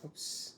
Oops.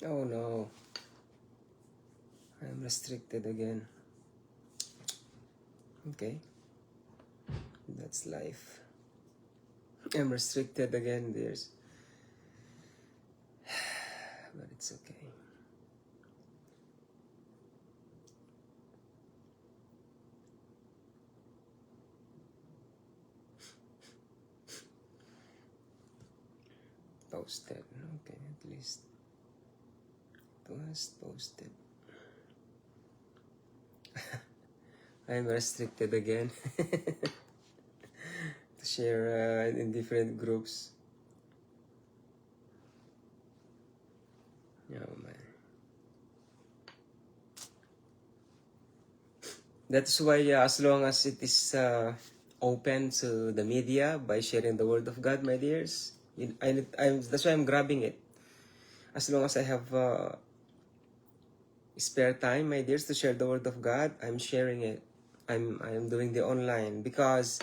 Oh no. I'm restricted again. Okay. That's life. I'm restricted again, dears. But it's okay. Posted. Okay, at least. It was posted. I'm restricted again. To share in different groups. Oh man. That's why as long as it is open to the media by sharing the word of God, my dears, that's why I'm grabbing it. As long as I have spare time, my dears, to share the word of God, I'm sharing it. I'm doing the online because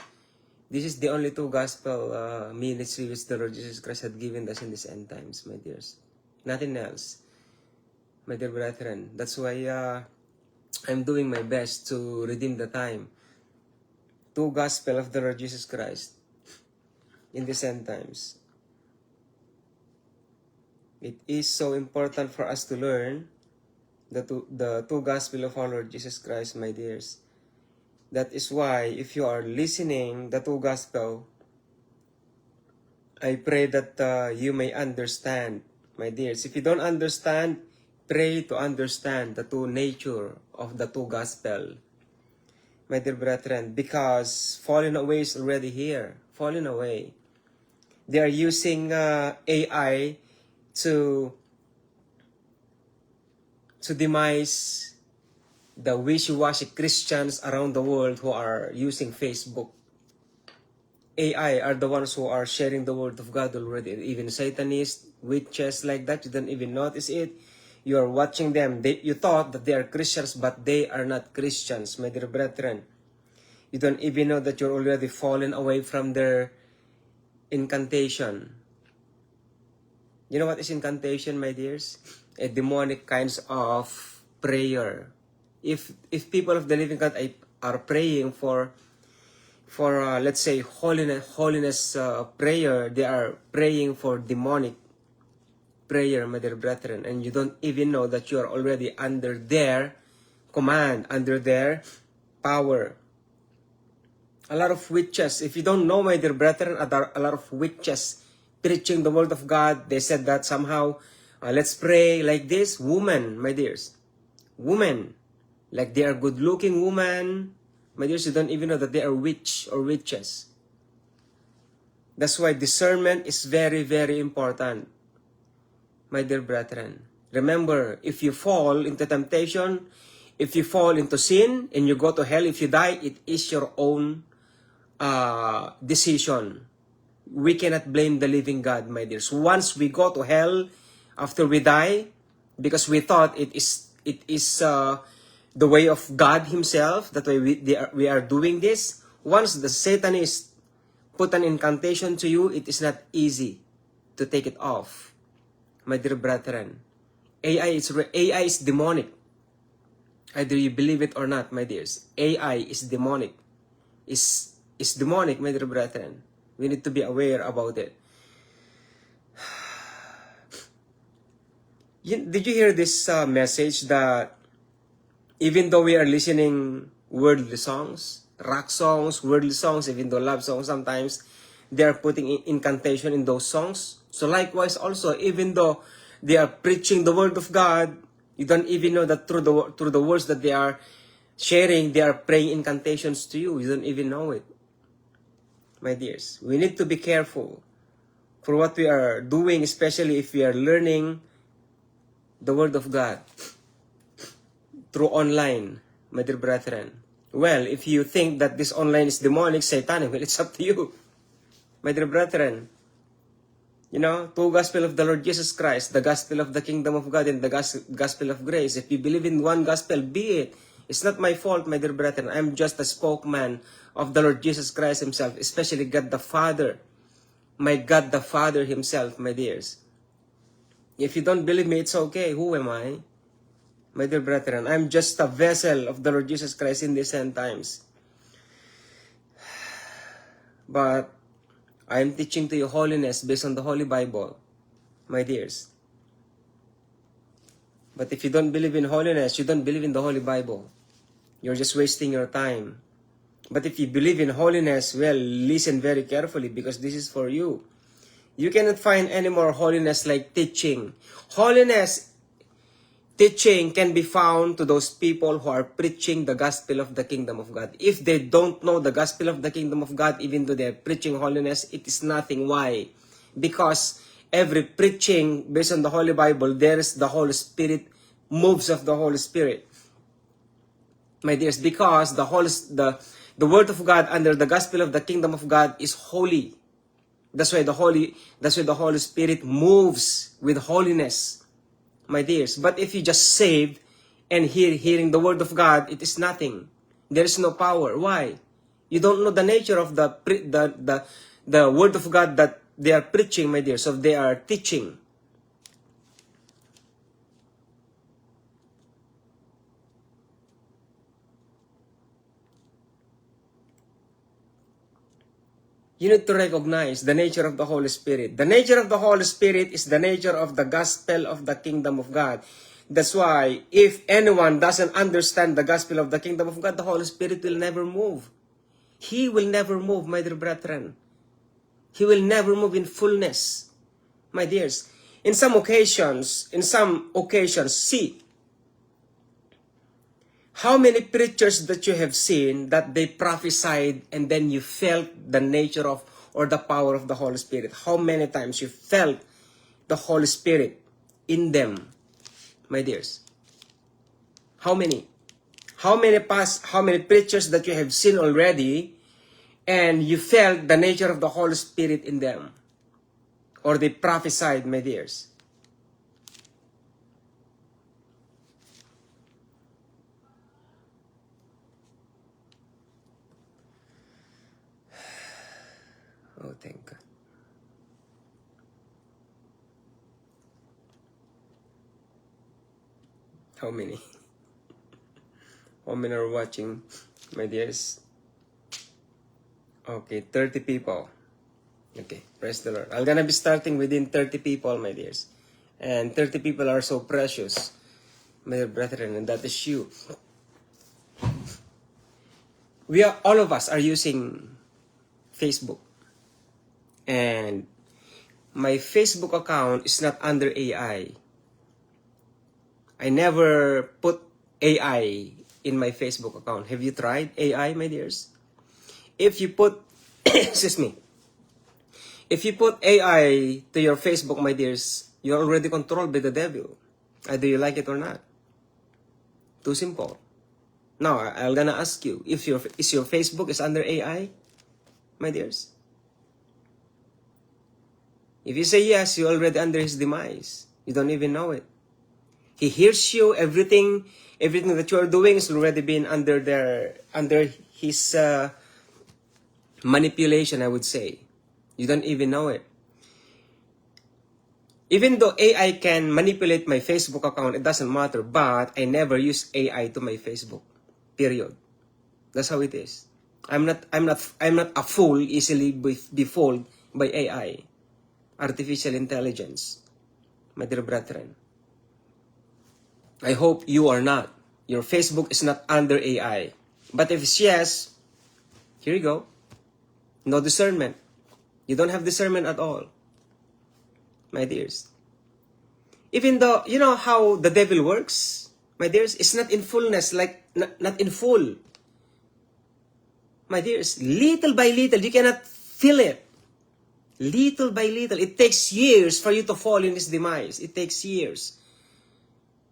this is the only two gospel ministry which the Lord Jesus Christ had given us in these end times, my dears. Nothing else, my dear brethren. That's why I'm doing my best to redeem the time. Two gospel of the Lord Jesus Christ in these end times. It is so important for us to learn the two gospel of our Lord Jesus Christ, my dears. That is why if you are listening the two gospel, I pray that you may understand, my dears. If you don't understand, pray to understand the two nature of the two gospel, my dear brethren, because falling away is already here. Falling away. They are using AI to demise the wishy-washy Christians around the world who are using Facebook. AI are the ones who are sharing the word of God already. Even Satanists, witches like that, you don't even notice it. You are watching them. You thought that they are Christians, but they are not Christians, my dear brethren. You don't even know that you're already fallen away from their incantation. You know what is incantation, my dears? A demonic kinds of prayer. If people of the living God are praying for let's say holiness prayer, they are praying for demonic prayer, my dear brethren, and you don't even know that you are already under their command, under their power. A lot of witches, if you don't know, my dear brethren, a lot of witches preaching the word of God. They said that somehow, let's pray like this. Women, my dears, women, like they are good-looking women, my dears, you don't even know that they are witch or witches. That's why discernment is very, very important, my dear brethren. Remember, if you fall into temptation, if you fall into sin, and you go to hell, if you die, it is your own decision. We cannot blame the living God, my dears. Once we go to hell, after we die, because we thought it is the way of God Himself, that way we are doing this. Once the Satanist put an incantation to you, it is not easy to take it off, my dear brethren. AI is demonic. Either you believe it or not, my dears. AI is demonic. Is demonic, my dear brethren. We need to be aware about it. Did you hear this message that even though we are listening worldly songs, rock songs, worldly songs, even though love songs, sometimes they are putting incantation in those songs. So likewise also, even though they are preaching the word of God, you don't even know that through the words that they are sharing, they are praying incantations to you. You don't even know it. My dears, we need to be careful for what we are doing, especially if we are learning the Word of God through online, my dear brethren. Well, if you think that this online is demonic, satanic, well, it's up to you, my dear brethren. You know, two gospel of the Lord Jesus Christ, the gospel of the kingdom of God, and the gospel of grace. If you believe in one gospel, be it. It's not my fault, my dear brethren. I'm just a spokesman of the Lord Jesus Christ Himself, especially God the Father. My God the Father Himself, my dears. If you don't believe me, it's okay. Who am I? My dear brethren, I'm just a vessel of the Lord Jesus Christ in these end times. But I'm teaching to you holiness based on the Holy Bible, my dears. But if you don't believe in holiness, you don't believe in the Holy Bible. You're just wasting your time. But if you believe in holiness, well, listen very carefully, because this is for you. You cannot find any more holiness like teaching. Teaching can be found to those people who are preaching the gospel of the kingdom of God. If they don't know the gospel of the kingdom of God, even though they are preaching holiness, it is nothing. Why? Because every preaching based on the Holy Bible, there is the Holy Spirit, moves of the Holy Spirit. My dears, because the Word of God under the gospel of the kingdom of God is holy. That's why the Holy Spirit moves with holiness, my dears. But if you just saved and hearing the word of God, it is nothing. There is no power. Why? You don't know the nature of the word of God that they are preaching, my dears. So they are teaching. You need to recognize the nature of the Holy Spirit. The nature of the Holy Spirit is the nature of the gospel of the kingdom of God. That's why if anyone doesn't understand the gospel of the kingdom of God, the Holy Spirit will never move. He will never move, my dear brethren. He will never move in fullness, my dears. In some occasions, see how many preachers that you have seen that they prophesied and then you felt the nature of or the power of the Holy Spirit. How many times you felt the Holy Spirit in them, my dears? How many? How many preachers that you have seen already and you felt the nature of the Holy Spirit in them? Or they prophesied, my dears? Oh, thank God. How many? How many are watching, my dears? Okay, 30 people. Okay, praise the Lord. I'm gonna be starting within 30 people, my dears. And 30 people are so precious, my dear brethren, and that is you. All of us are using Facebook. And my Facebook account is not under AI. I never put AI in my Facebook account. Have you tried AI, my dears? If you put, excuse me, If you put AI to your Facebook, my dears, you're already controlled by the devil. Either you like it or not. Too simple. Now, I'm gonna ask you, is your Facebook is under AI, my dears? If you say yes, you're already under his demise. You don't even know it. He hears you, everything that you are doing is already been under his manipulation, I would say. You don't even know it. Even though AI can manipulate my Facebook account, it doesn't matter, but I never use AI to my Facebook. Period. That's how it is. I'm not a fool easily be fooled by AI. Artificial intelligence. My dear brethren. I hope you are not. Your Facebook is not under AI. But if it's yes, here you go. No discernment. You don't have discernment at all. My dears. Even though, you know how the devil works? My dears, it's not in fullness, like, not in full. My dears, little by little, you cannot feel it. Little by little. It takes years for you to fall in his demise. It takes years.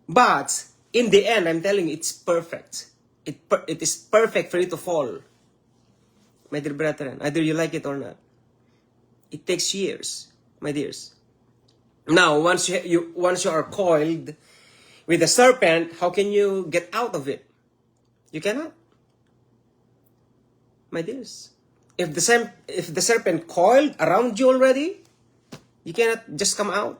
But, in the end, I'm telling you, it's perfect. It is perfect for you to fall. My dear brethren, either you like it or not. It takes years, my dears. Now, once you are coiled with a serpent, how can you get out of it? You cannot. My dears. If the serpent coiled around you already, you cannot just come out.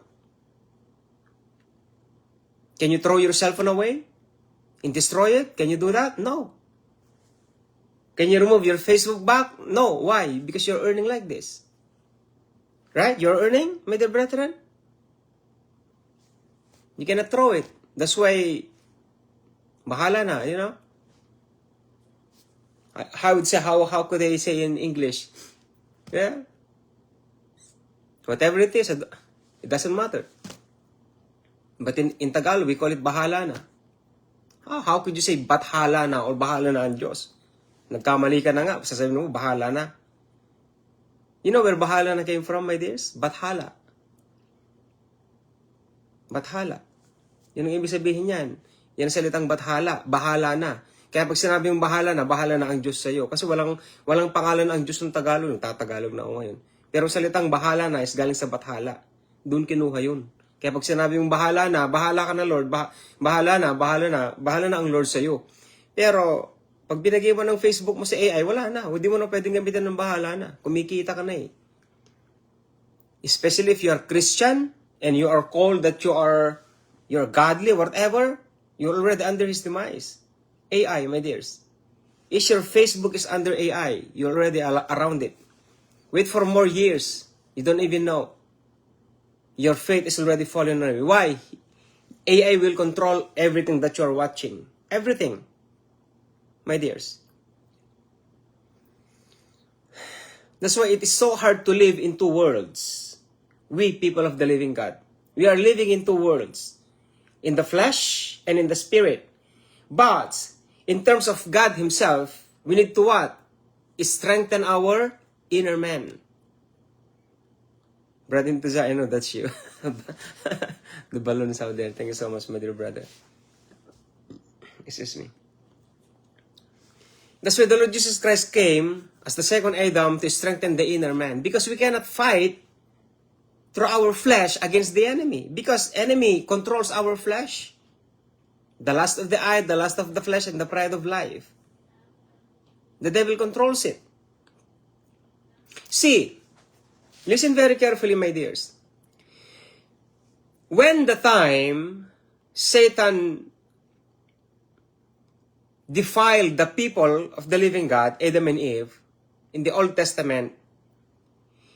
Can you throw your cell phone away and destroy it? Can you do that? No. Can you remove your Facebook back? No. Why? Because you're earning like this. Right? You're earning, my dear brethren? You cannot throw it. That's why, bahala na, you know? I would say, how could I say in English? Yeah? Whatever it is, it doesn't matter. But in Tagalog, we call it bahala na. How could you say bathala na or bahala na ang Diyos? Nagkamali ka na nga, sasabihin mo, bahala na. You know where bahala na came from, my dears? Bathala. Bathala. Yun ang ibig sabihin yan. Yan ang salitang bathala. Bahala na. Kaya pag sinabi mong bahala na ang Diyos sa'yo. Kasi walang pangalan ang Diyos ng Tagalog. Tatagalog na ako ngayon. Pero salitang bahala na is galing sa bathala. Doon kinuha yun. Kaya pag sinabi mong bahala ka na Lord, bahala na ang Lord sa'yo. Pero, pag binigay mo ng Facebook mo sa AI, wala na. Hindi mo na pwedeng gamitin ng bahala na. Kumikita ka na eh. Especially if you are Christian, and you are called that you're godly, whatever, you're already under his demise. AI, my dears. If your Facebook is under AI, you're already around it. Wait for more years. You don't even know. Your faith is already fallen away. Why? AI will control everything that you're watching. Everything. My dears. That's why it is so hard to live in two worlds. We, people of the living God. We are living in two worlds. In the flesh and in the spirit. But, in terms of God Himself, we need to what? Strengthen our inner man. Brother Intuza, I know that's you. The balloons out there. Thank you so much, my dear brother. Excuse me. That's why the Lord Jesus Christ came as the second Adam to strengthen the inner man. Because we cannot fight through our flesh against the enemy. Because enemy controls our flesh. The lust of the eye, the lust of the flesh, and the pride of life. The devil controls it. See, listen very carefully, my dears. When the time Satan defiled the people of the living God, Adam and Eve, in the Old Testament,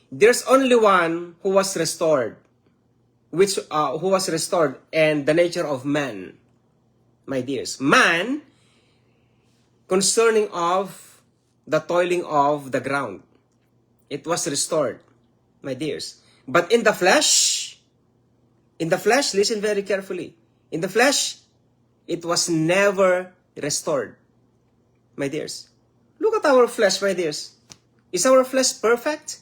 there's only one who was restored, who was restored, and the nature of man, my dears. Man, concerning of the toiling of the ground, it was restored, my dears. But in the flesh, listen very carefully. In the flesh, it was never restored, my dears. Look at our flesh, my dears. Is our flesh perfect?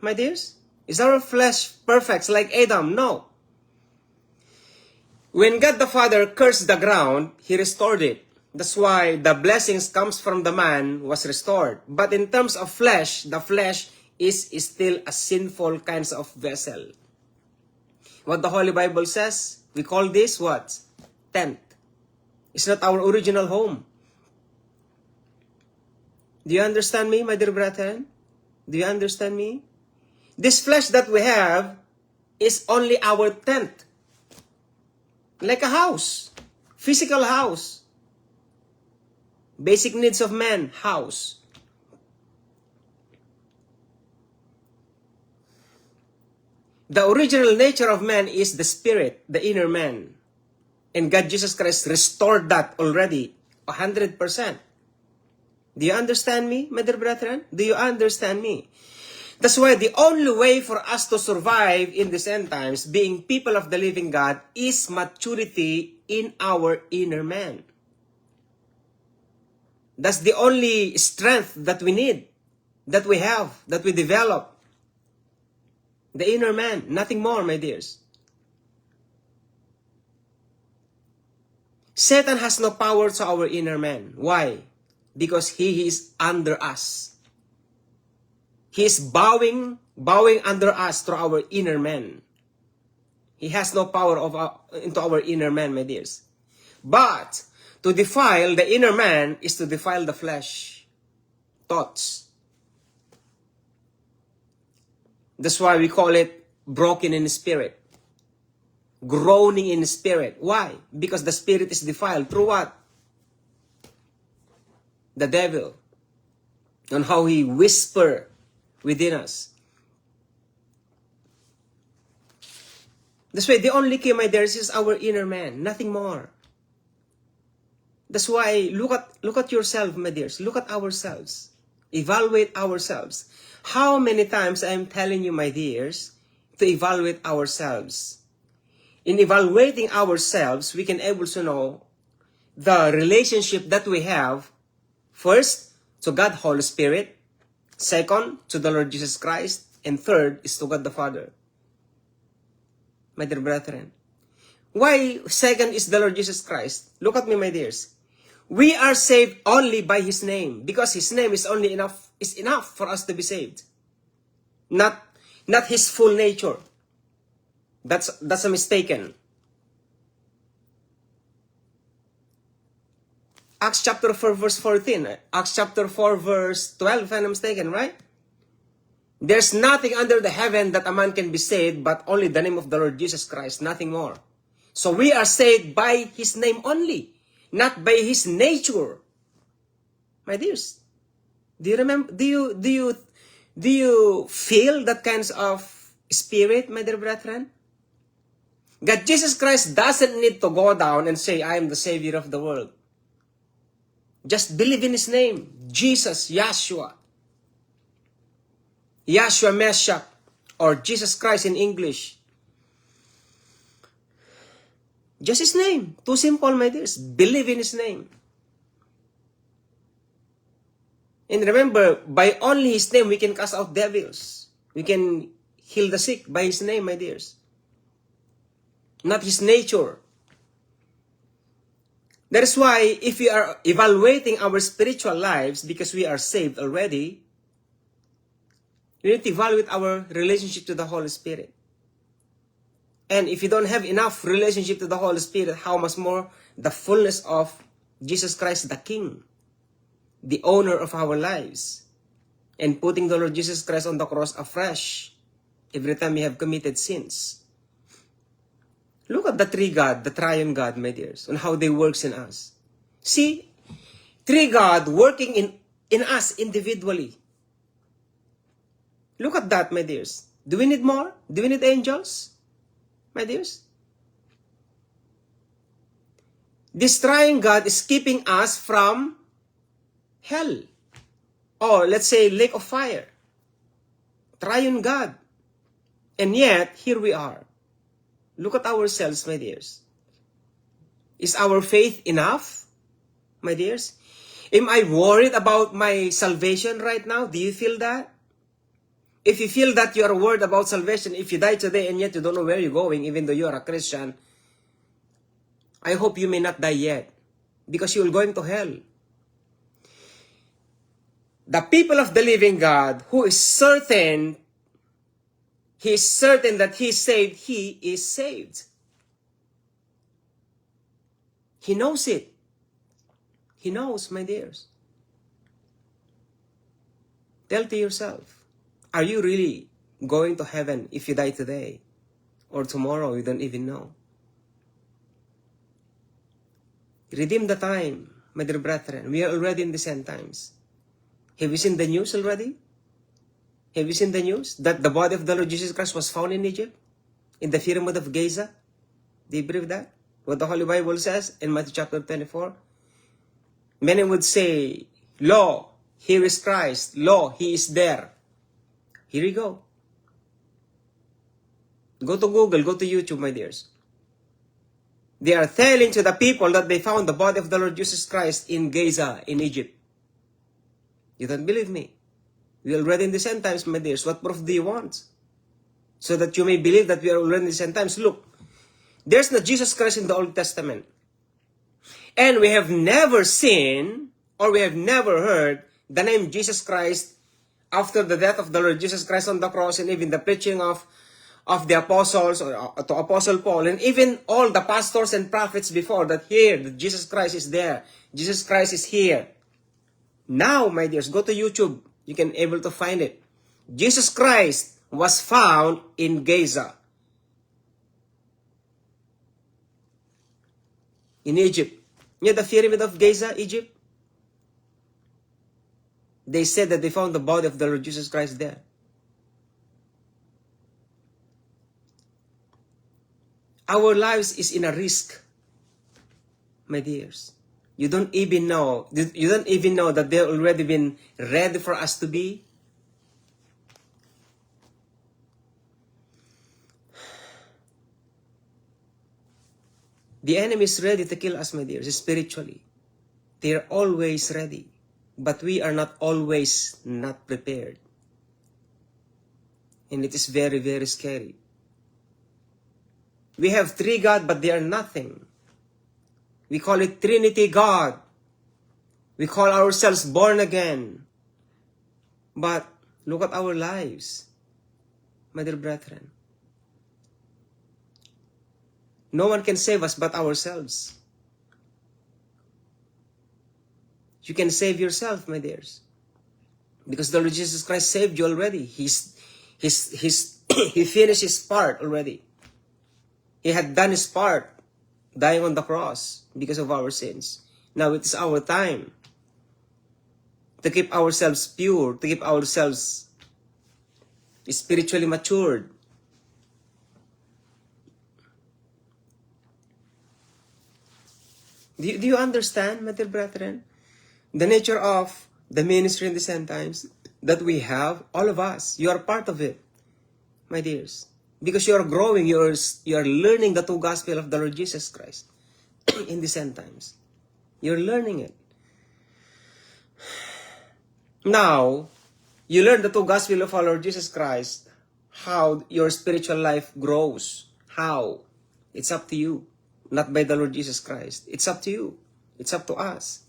my dears? Is our flesh perfect like Adam? No. When God the Father cursed the ground, He restored it. That's why the blessings comes from the man was restored. But in terms of flesh, the flesh is still a sinful kinds of vessel. What the Holy Bible says, we call this what? Tent. It's not our original home. Do you understand me, my dear brethren? Do you understand me? This flesh that we have is only our tent. Like a house. Physical house. Basic needs of man, house. The original nature of man is the spirit, the inner man. And God Jesus Christ restored that already 100%. Do you understand me, my dear brethren? Do you understand me? That's why the only way for us to survive in these end times, being people of the living God, is maturity in our inner man. That's the only strength that we need, that we have, that we develop. The inner man, nothing more, my dears. Satan has no power to our inner man. Why? Because he is under us. He is bowing under us through our inner man. He has no power into our inner man, my dears. But to defile the inner man is to defile the flesh, thoughts. That's why we call it broken in spirit, groaning in spirit. Why? Because the spirit is defiled through what? The devil. On how he whispers within us. This way, the only key, my dears, is our inner man, nothing more. That's why look at yourself, my dears. Look at ourselves. Evaluate ourselves. How many times I'm telling you, my dears, to evaluate ourselves. In evaluating ourselves, we can able to know the relationship that we have, first, to God, Holy Spirit. Second, to the Lord Jesus Christ. And third is to God the Father. My dear brethren. Why second is the Lord Jesus Christ? Look at me, my dears. We are saved only by His name. Because His name is only enough, is enough for us to be saved. Not His full nature. That's a mistaken. Acts chapter 4 verse 14. Acts chapter 4 verse 12, if I'm not mistaken, right? There's nothing under the heaven that a man can be saved but only the name of the Lord Jesus Christ, nothing more. So we are saved by His name only, not by His nature. My dears, do you remember? Do you feel that kinds of spirit, my dear brethren? God Jesus Christ doesn't need to go down and say, I am the Savior of the world. Just believe in His name, Jesus, Yahshua. Yahshua Meshach, or Jesus Christ in English. Just His name. Too simple, my dears. Believe in His name. And remember, by only His name, we can cast out devils. We can heal the sick by His name, my dears. Not His nature. That is why, if we are evaluating our spiritual lives, because we are saved already, we need to evaluate our relationship to the Holy Spirit. And if you don't have enough relationship to the Holy Spirit, how much more the fullness of Jesus Christ, the King, the owner of our lives, and putting the Lord Jesus Christ on the cross afresh every time we have committed sins. Look at the three God, the triune God, my dears, and how they works in us. See, three God working in us individually. Look at that, my dears. Do we need more? Do we need angels? My dears? This triune God is keeping us from hell. Or let's say lake of fire. Triune God. And yet, here we are. Look at ourselves, my dears. Is our faith enough, my dears? Am I worried about my salvation right now? Do you feel that? If you feel that you are worried about salvation, if you die today and yet you don't know where you're going, even though you are a Christian, I hope you may not die yet, because you will going to hell. The people of the living God, who is certain, he is certain that he is saved, he is saved. He knows it. He knows, my dears. Tell to yourself, are you really going to heaven if you die today? Or tomorrow, you don't even know. Redeem the time, my dear brethren. We are already in the end times. Have you seen the news already? Have you seen the news that the body of the Lord Jesus Christ was found in Egypt? In the pyramid of Giza? Do you believe that? What the Holy Bible says in Matthew chapter 24? Many would say, lo, here is Christ. Lo, he is there. Here you go. Go to Google, go to YouTube, my dears. They are telling to the people that they found the body of the Lord Jesus Christ in Giza, in Egypt. You don't believe me? We are already in the end times, my dears. What proof do you want? So that you may believe that we are already in the end times. Look, there's not Jesus Christ in the Old Testament. And we have never seen, or we have never heard, the name Jesus Christ after the death of the Lord Jesus Christ on the cross, and even the preaching of the apostles, or to Apostle Paul, and even all the pastors and prophets before, that here, that Jesus Christ is there. Jesus Christ is here. Now, my dears, go to YouTube. You can able to find it. Jesus Christ was found in Giza, in Egypt. Near the pyramid of Giza, Egypt. They said that they found the body of the Lord Jesus Christ there. Our lives is in a risk, my dears. You don't even know that they've already been ready for us to be. The enemy is ready to kill us, my dears, spiritually. They are always ready. But we are not always not prepared. And it is very, very scary. We have three God, but they are nothing. We call it Trinity God. We call ourselves born again. But look at our lives, my dear brethren. No one can save us but ourselves. You can save yourself, my dears. Because the Lord Jesus Christ saved you already. He finished his part already. He had done his part, dying on the cross because of our sins. Now it is our time to keep ourselves pure, to keep ourselves spiritually matured. Do you understand, my dear brethren, the nature of the ministry in the end times that we have? All of us, you are part of it, my dears. Because you are growing, you are learning the true gospel of the Lord Jesus Christ in the end times. You're learning it. Now, you learn the true gospel of our Lord Jesus Christ, how your spiritual life grows. How? It's up to you. Not by the Lord Jesus Christ. It's up to you. It's up to us.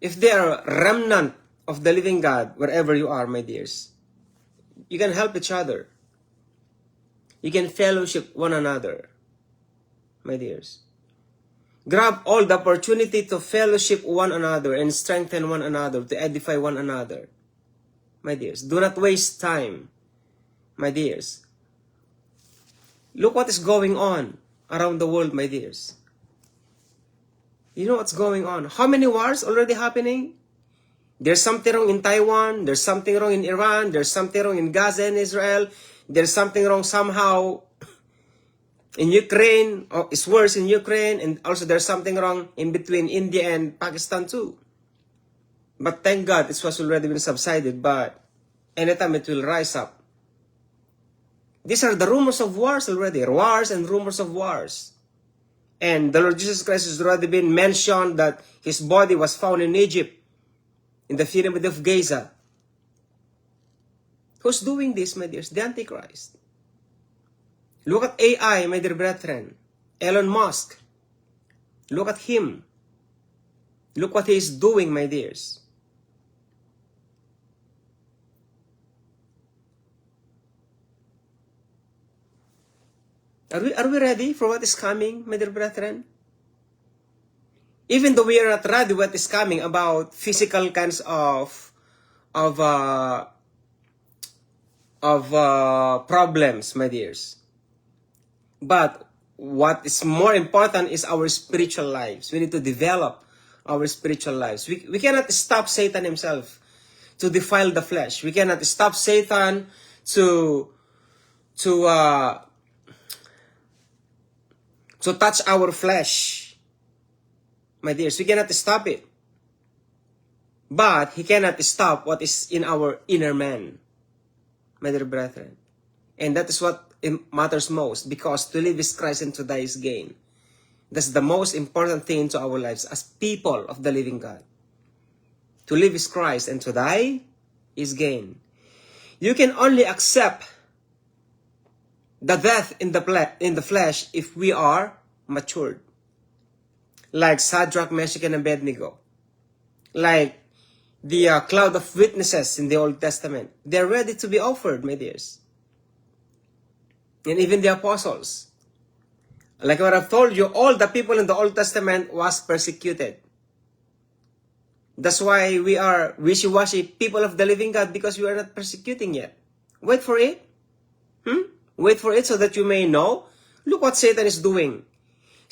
If there are remnant of the living God, wherever you are, my dears, you can help each other. You can fellowship one another, my dears. Grab all the opportunity to fellowship one another and strengthen one another, to edify one another, my dears. Do not waste time, my dears. Look what is going on around the world, my dears. You know what's going on? How many wars already happening? There's something wrong in Taiwan. There's something wrong in Iran. There's something wrong in Gaza and Israel. There's something wrong somehow in Ukraine. Oh, it's worse in Ukraine. And also there's something wrong in between India and Pakistan too. But thank God it was already been subsided. But anytime it will rise up. These are the rumors of wars already. Wars and rumors of wars. And the Lord Jesus Christ has already been mentioned that his body was found in Egypt. in the pyramid of Giza. Who's doing this, my dears? The Antichrist. Look at AI, my dear brethren. Elon Musk. Look at him. Look what he is doing, my dears. Are we ready for what is coming, my dear brethren? Even though we are not ready what is coming about physical kinds of problems, my dears. But what is more important is our spiritual lives. We need to develop our spiritual lives. We cannot stop Satan himself to defile the flesh. We cannot stop Satan to touch our flesh. My dears, we cannot stop it. But he cannot stop what is in our inner man, my dear brethren. And that is what matters most, because to live is Christ and to die is gain. That's the most important thing to our lives as people of the living God. To live is Christ and to die is gain. You can only accept the death in the flesh if we are matured. Like Shadrach, Meshach, and Abednego. Like the cloud of witnesses in the Old Testament. They're ready to be offered, my dears. And even the apostles. Like what I've told you, all the people in the Old Testament was persecuted. That's why we are wishy-washy people of the living God, because we are not persecuting yet. Wait for it. Wait for it so that you may know. Look what Satan is doing.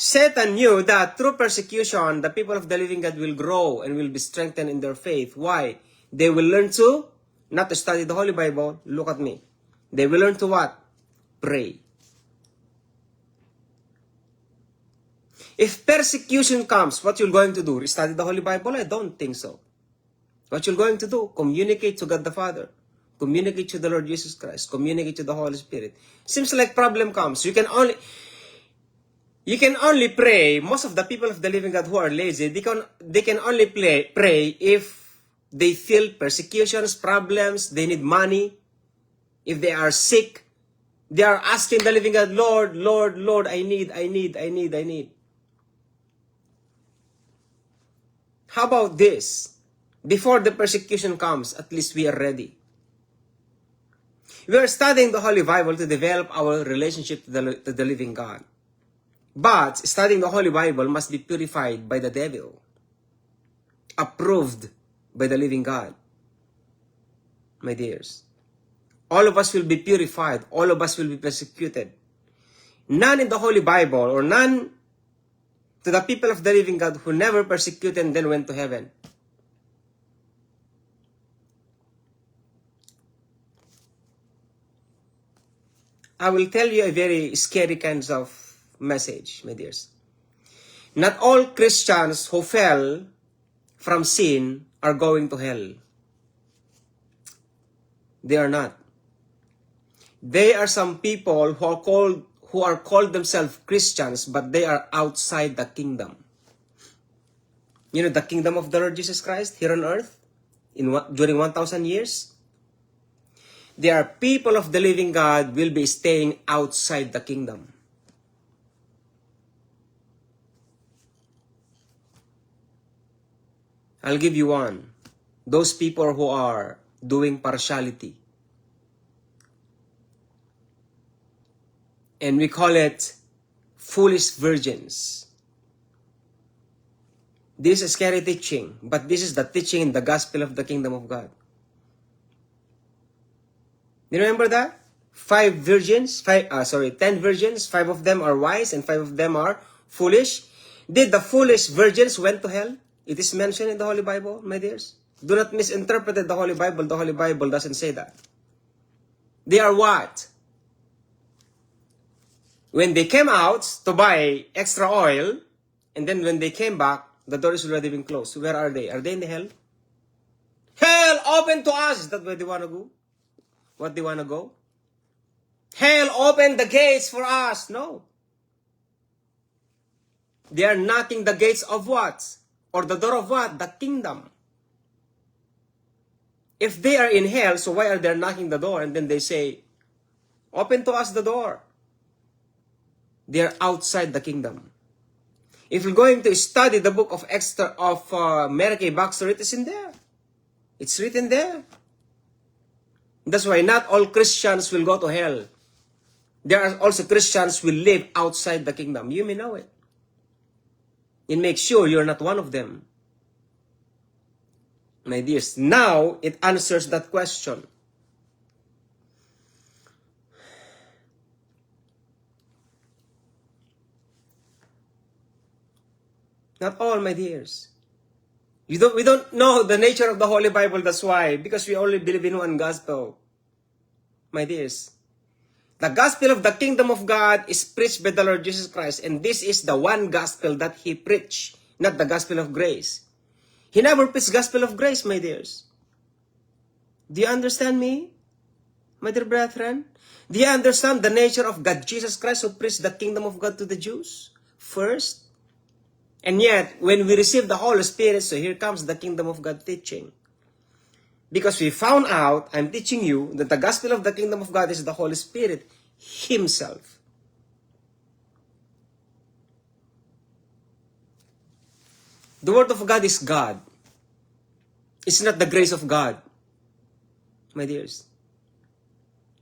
Satan knew that through persecution, the people of the living God will grow and will be strengthened in their faith. Why? They will learn to, not to study the Holy Bible. Look at me. They will learn to what? Pray. If persecution comes, what you're going to do? Study the Holy Bible? I don't think so. What you're going to do? Communicate to God the Father. Communicate to the Lord Jesus Christ. Communicate to the Holy Spirit. Seems like problem comes. You can only pray. Most of the people of the living God who are lazy, they can only pray if they feel persecutions, problems, they need money. If they are sick, they are asking the living God, Lord, Lord, Lord, I need. How about this? Before the persecution comes, at least we are ready. We are studying the Holy Bible to develop our relationship to the living God. But studying the Holy Bible must be purified by the devil. Approved by the living God. My dears. All of us will be purified. All of us will be persecuted. None in the Holy Bible, or none to the people of the living God who never persecuted and then went to heaven. I will tell you a very scary kinds of message, my dears. Not all Christians who fell from sin are going to hell. They are not. There are some people who are called themselves Christians, but they are outside the kingdom. You know the kingdom of the Lord Jesus Christ here on earth during 1,000 years? There are people of the living God will be staying outside the kingdom. I'll give you one. Those people who are doing partiality. And we call it foolish virgins. This is scary teaching, but this is the teaching in the gospel of the kingdom of God. You remember that? 10 virgins, 5 of them are wise and 5 of them are foolish. Did the foolish virgins went to hell? It is mentioned in the Holy Bible, my dears. Do not misinterpret the Holy Bible. The Holy Bible doesn't say that. They are what? When they came out to buy extra oil, and then when they came back, the door is already been closed. Where are they? Are they in the hell? Hell open to us! Is that where they want to go? What they want to go? Hell open the gates for us! No. They are knocking the gates of what? Or the door of what? The kingdom. If they are in hell, so why are they knocking the door? And then they say, open to us the door. They are outside the kingdom. If you're going to study the book of Mary Kay Baxter, it is in there. It's written there. That's why not all Christians will go to hell. There are also Christians who will live outside the kingdom. You may know it. And make sure you're not one of them. My dears, now it answers that question. Not all, my dears. We don't know the nature of the Holy Bible, that's why. Because we only believe in one gospel. My dears. The gospel of the kingdom of God is preached by the Lord Jesus Christ. And this is the one gospel that He preached. Not the gospel of grace. He never preached gospel of grace, my dears. Do you understand me, my dear brethren? Do you understand the nature of God, Jesus Christ, who preached the kingdom of God to the Jews first? And yet, when we receive the Holy Spirit, so here comes the kingdom of God teaching. Because we found out, I'm teaching you, that the gospel of the kingdom of God is the Holy Spirit Himself. The Word of God is God. It's not the grace of God, my dears.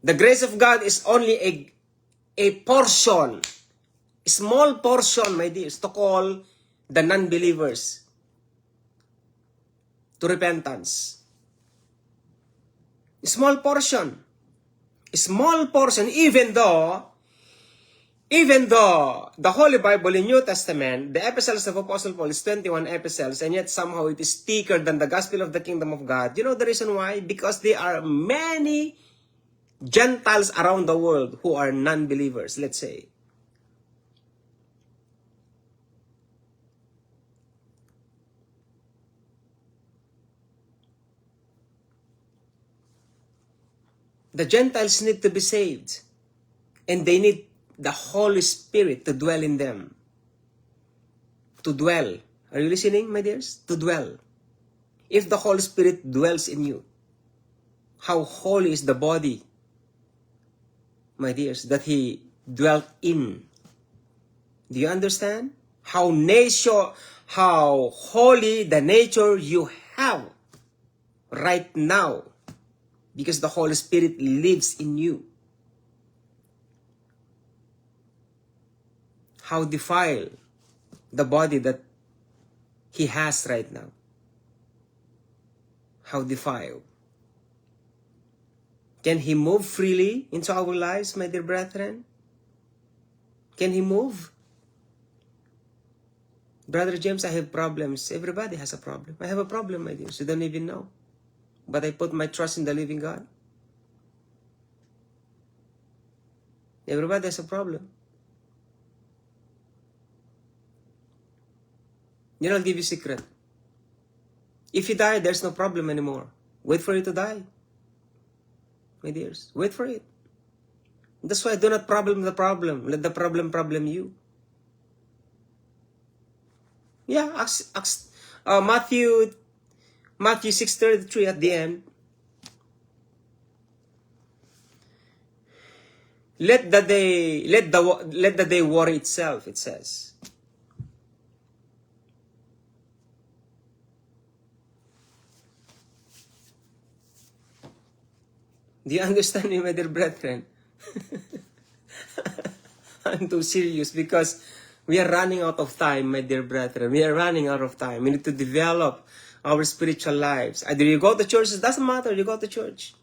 The grace of God is only a portion, a small portion, my dears, to call the non-believers to repentance. A small portion. A small portion, even though the Holy Bible in New Testament, the epistles of Apostle Paul is 21 epistles, and yet somehow it is thicker than the gospel of the kingdom of God. You know the reason why? Because there are many Gentiles around the world who are non-believers, let's say. The Gentiles need to be saved. And they need the Holy Spirit to dwell in them. To dwell. Are you listening, my dears? To dwell. If the Holy Spirit dwells in you, how holy is the body, my dears, that He dwelt in. Do you understand? How holy the nature you have right now. Because the Holy Spirit lives in you. How defiled the body that He has right now. How defiled. Can He move freely into our lives, my dear brethren? Can He move? Brother James, I have problems. Everybody has a problem. I have a problem, my dears. You don't even know. But I put my trust in the living God. Everybody has a problem. You know, I'll give you a secret. If you die, there's no problem anymore. Wait for it to die. My dears, wait for it. That's why do not problem the problem. Let the problem you. Yeah, Matthew 6:33 at the end. Let the day worry itself, it says. Do you understand me, my dear brethren? I'm too serious because we are running out of time, my dear brethren. We are running out of time. We need to develop our spiritual lives. Either you go to church, it doesn't matter, you go to church.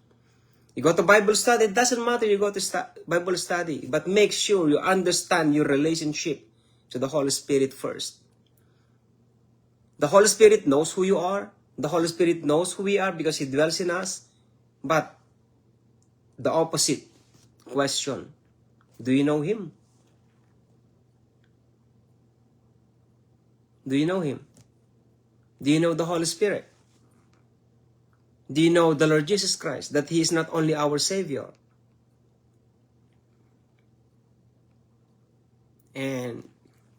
You go to Bible study, it doesn't matter, you go to Bible study. But make sure you understand your relationship to the Holy Spirit first. The Holy Spirit knows who you are. The Holy Spirit knows who we are because He dwells in us. But the opposite question, do you know Him? Do you know Him? Do you know the Holy Spirit? Do you know the Lord Jesus Christ, that He is not only our Savior? And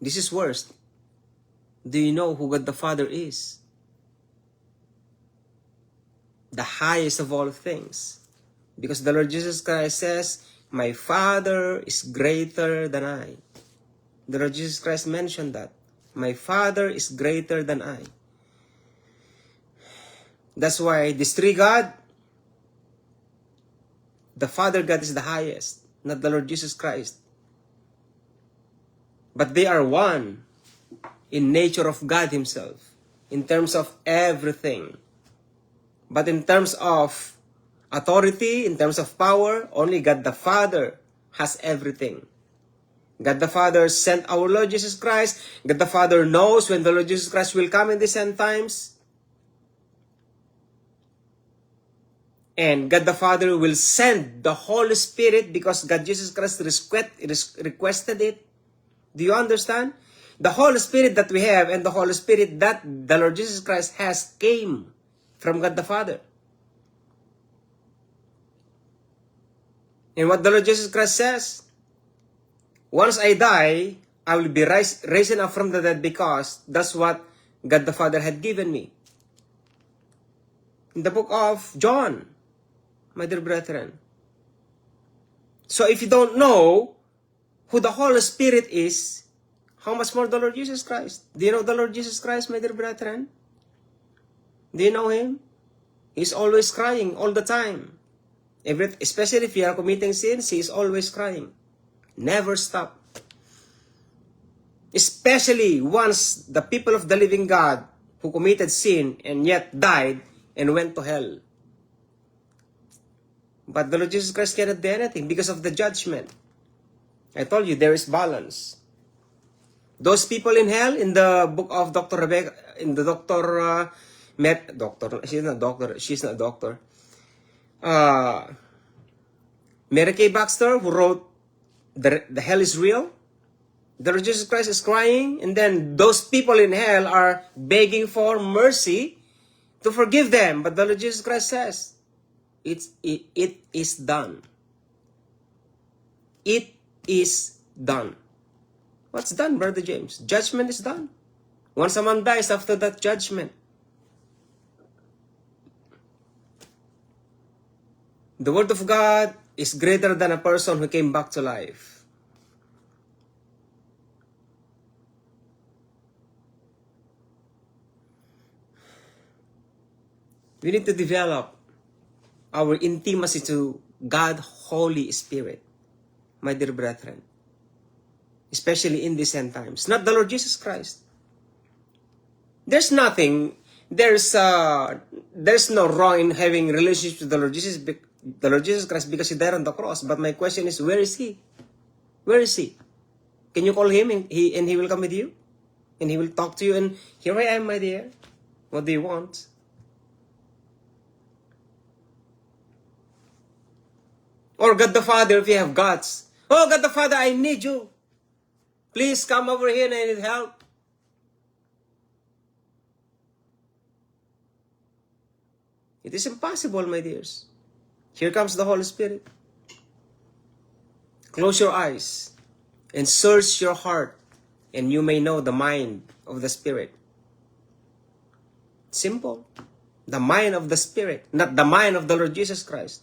this is worst. Do you know who God the Father is? the highest of all things. Because the Lord Jesus Christ says, my Father is greater than I. The Lord Jesus Christ mentioned that. My Father is greater than I. That's why this three God, the Father God is the highest, not the Lord Jesus Christ. But they are one in nature of God Himself, in terms of everything. But in terms of authority, in terms of power, only God the Father has everything. God the Father sent our Lord Jesus Christ. God the Father knows when the Lord Jesus Christ will come in these end times. And God the Father will send the Holy Spirit because God Jesus Christ requested it. Do you understand? The Holy Spirit that we have and the Holy Spirit that the Lord Jesus Christ has came from God the Father. And what the Lord Jesus Christ says, once I die, I will be raised up from the dead because that's what God the Father had given me. In the book of John, my dear brethren. So if you don't know who the Holy Spirit is, how much more the Lord Jesus Christ? Do you know the Lord Jesus Christ, my dear brethren? Do you know Him? He's always crying all the time. Especially if you are committing sins, He is always crying. Never stop. Especially once the people of the living God who committed sin and yet died and went to hell. But the Lord Jesus Christ cannot do anything because of the judgment. I told you there is balance. Those people in hell, in the book of Dr. Rebecca, in the she's not a doctor. Mary Kay Baxter, who wrote The Hell is Real. The Lord Jesus Christ is crying, and then those people in hell are begging for mercy to forgive them. But the Lord Jesus Christ says, it is done. It is done. What's done, Brother James? Judgment is done. Once a man dies, after that judgment. The Word of God is greater than a person who came back to life. We need to develop our intimacy to God, Holy Spirit, my dear brethren. Especially in these end times. Not the Lord Jesus Christ. There's no wrong in having relationship with the Lord Jesus Christ because He died on the cross. But my question is, where is He? Where is He? Can you call Him and He will come with you? And He will talk to you and, here I am, my dear. What do you want? Or God the Father, if you have gods. Oh, God the Father, I need you. Please come over here and I need help. It is impossible, my dears. Here comes the Holy Spirit. Close your eyes and search your heart, and you may know the mind of the Spirit. Simple. The mind of the Spirit, not the mind of the Lord Jesus Christ.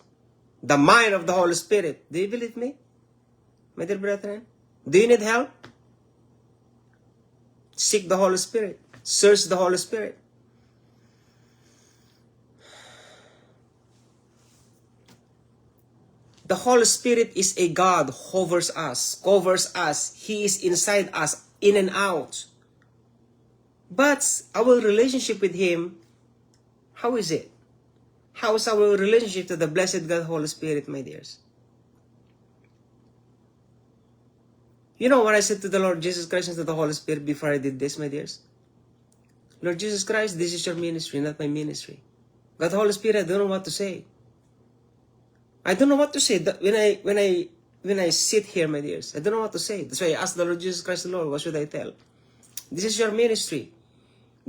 The mind of the Holy Spirit. Do you believe me, my dear brethren? Do you need help? Seek the Holy Spirit. Search the Holy Spirit. The Holy Spirit is a God who covers us. He is inside us, in and out. But our relationship with Him, how is it? How is our relationship to the blessed God, Holy Spirit, my dears? You know what I said to the Lord Jesus Christ and to the Holy Spirit before I did this, my dears? Lord Jesus Christ, this is your ministry, not my ministry. God, Holy Spirit, I don't know what to say. I don't know what to say. When I sit here, my dears, I don't know what to say. That's why I asked the Lord Jesus Christ, Lord, what should I tell? This is your ministry.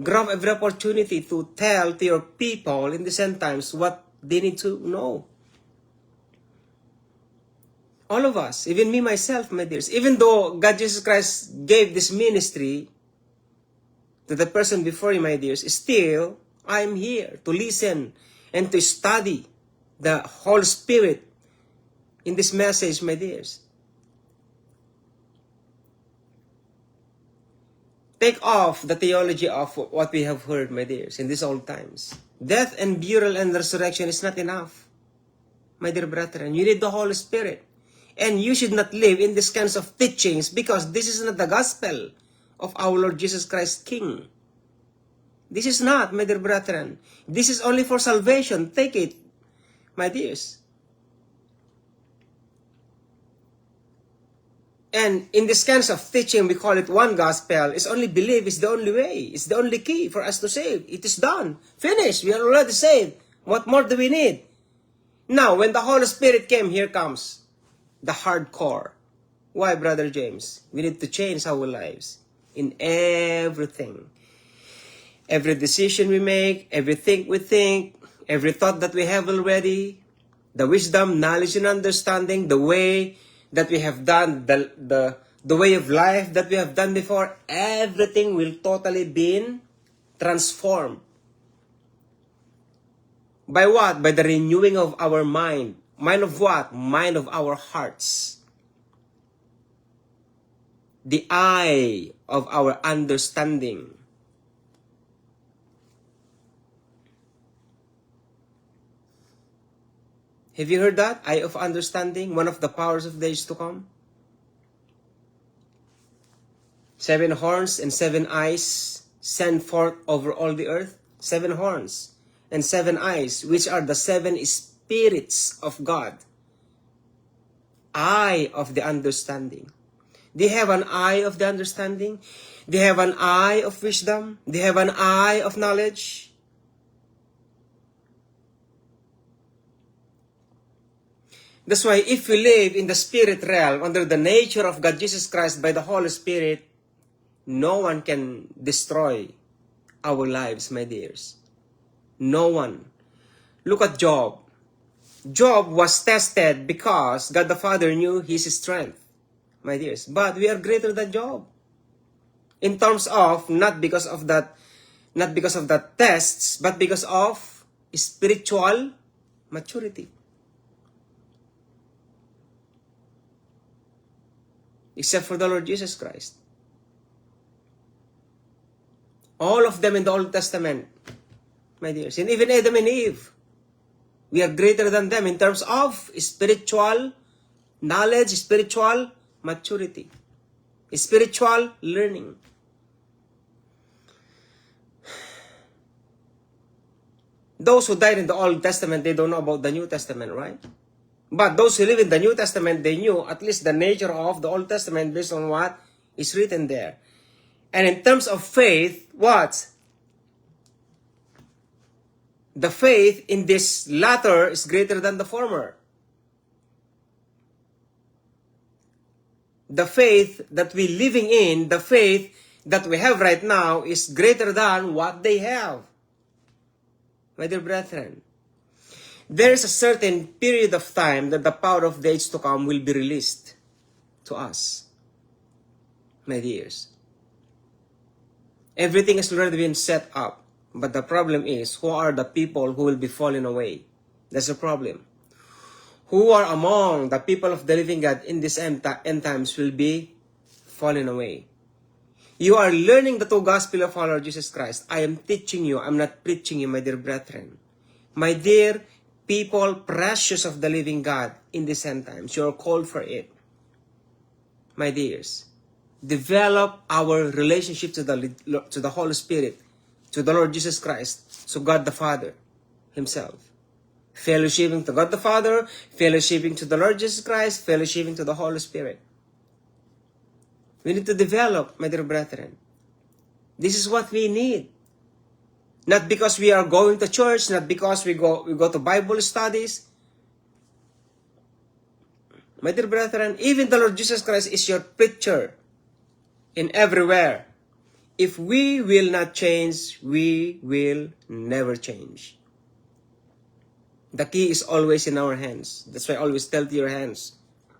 Grab every opportunity to tell to your people in these end times what they need to know. All of us, even me myself, my dears, even though God Jesus Christ gave this ministry to the person before you, my dears, still, I'm here to listen and to study the Holy Spirit in this message, my dears. Take off the theology of what we have heard, my dears, in these old times. Death and burial and resurrection is not enough, my dear brethren. You need the Holy Spirit. And you should not live in these kinds of teachings, because this is not the gospel of our Lord Jesus Christ King. This is not, my dear brethren. This is only for salvation. Take it, my dears. And in this kinds of teaching, we call it one gospel. It's only belief is the only way. It's the only key for us to save. It is done. Finished. We are already saved. What more do we need? Now, when the Holy Spirit came, here comes the hardcore. Why, Brother James? We need to change our lives in everything. Every decision we make, everything we think, every thought that we have already, the wisdom, knowledge, and understanding, the way that we have done, the way of life that we have done before, everything will totally be transformed. By what? By the renewing of our mind. Mind of what? Mind of our hearts. The eye of our understanding. Have you heard that? Eye of understanding, one of the powers of the age to come. 7 horns and 7 eyes sent forth over all the earth. 7 horns and 7 eyes, which are the 7 spirits of God. Eye of the understanding. They have an eye of the understanding. They have an eye of wisdom. They have an eye of knowledge. That's why if we live in the spirit realm under the nature of God Jesus Christ by the Holy Spirit, no one can destroy our lives, my dears. No one. Look at Job. Job was tested because God the Father knew his strength, my dears. But we are greater than Job. In terms of, not because of the tests, but because of spiritual maturity. Except for the Lord Jesus Christ. All of them in the Old Testament, my dears, and even Adam and Eve, we are greater than them in terms of spiritual knowledge, spiritual maturity, spiritual learning. Those who died in the Old Testament, they don't know about the New Testament, right? But those who live in the New Testament, they knew at least the nature of the Old Testament based on what is written there. And in terms of faith, what? The faith in this latter is greater than the former. The faith that we're living in, the faith that we have right now is greater than what they have. My dear brethren, there is a certain period of time that the power of the age to come will be released to us, my dears. Everything has already been set up, but the problem is, who are the people who will be falling away? That's the problem. Who are among the people of the living God in this end times will be falling away? You are learning the true gospel of our Lord Jesus Christ. I am teaching you. I'm not preaching you, my dear brethren. My dear people, precious of the living God in this end times, you are called for it. My dears, develop our relationship to the Holy Spirit, to the Lord Jesus Christ, to God the Father Himself. Fellowshipping to God the Father, fellowshipping to the Lord Jesus Christ, fellowshipping to the Holy Spirit. We need to develop, my dear brethren. This is what we need. Not because we are going to church, not because we go to Bible studies. My dear brethren, even the Lord Jesus Christ is your preacher in everywhere. If we will not change, we will never change. The key is always in our hands. That's why I always tell to your hands,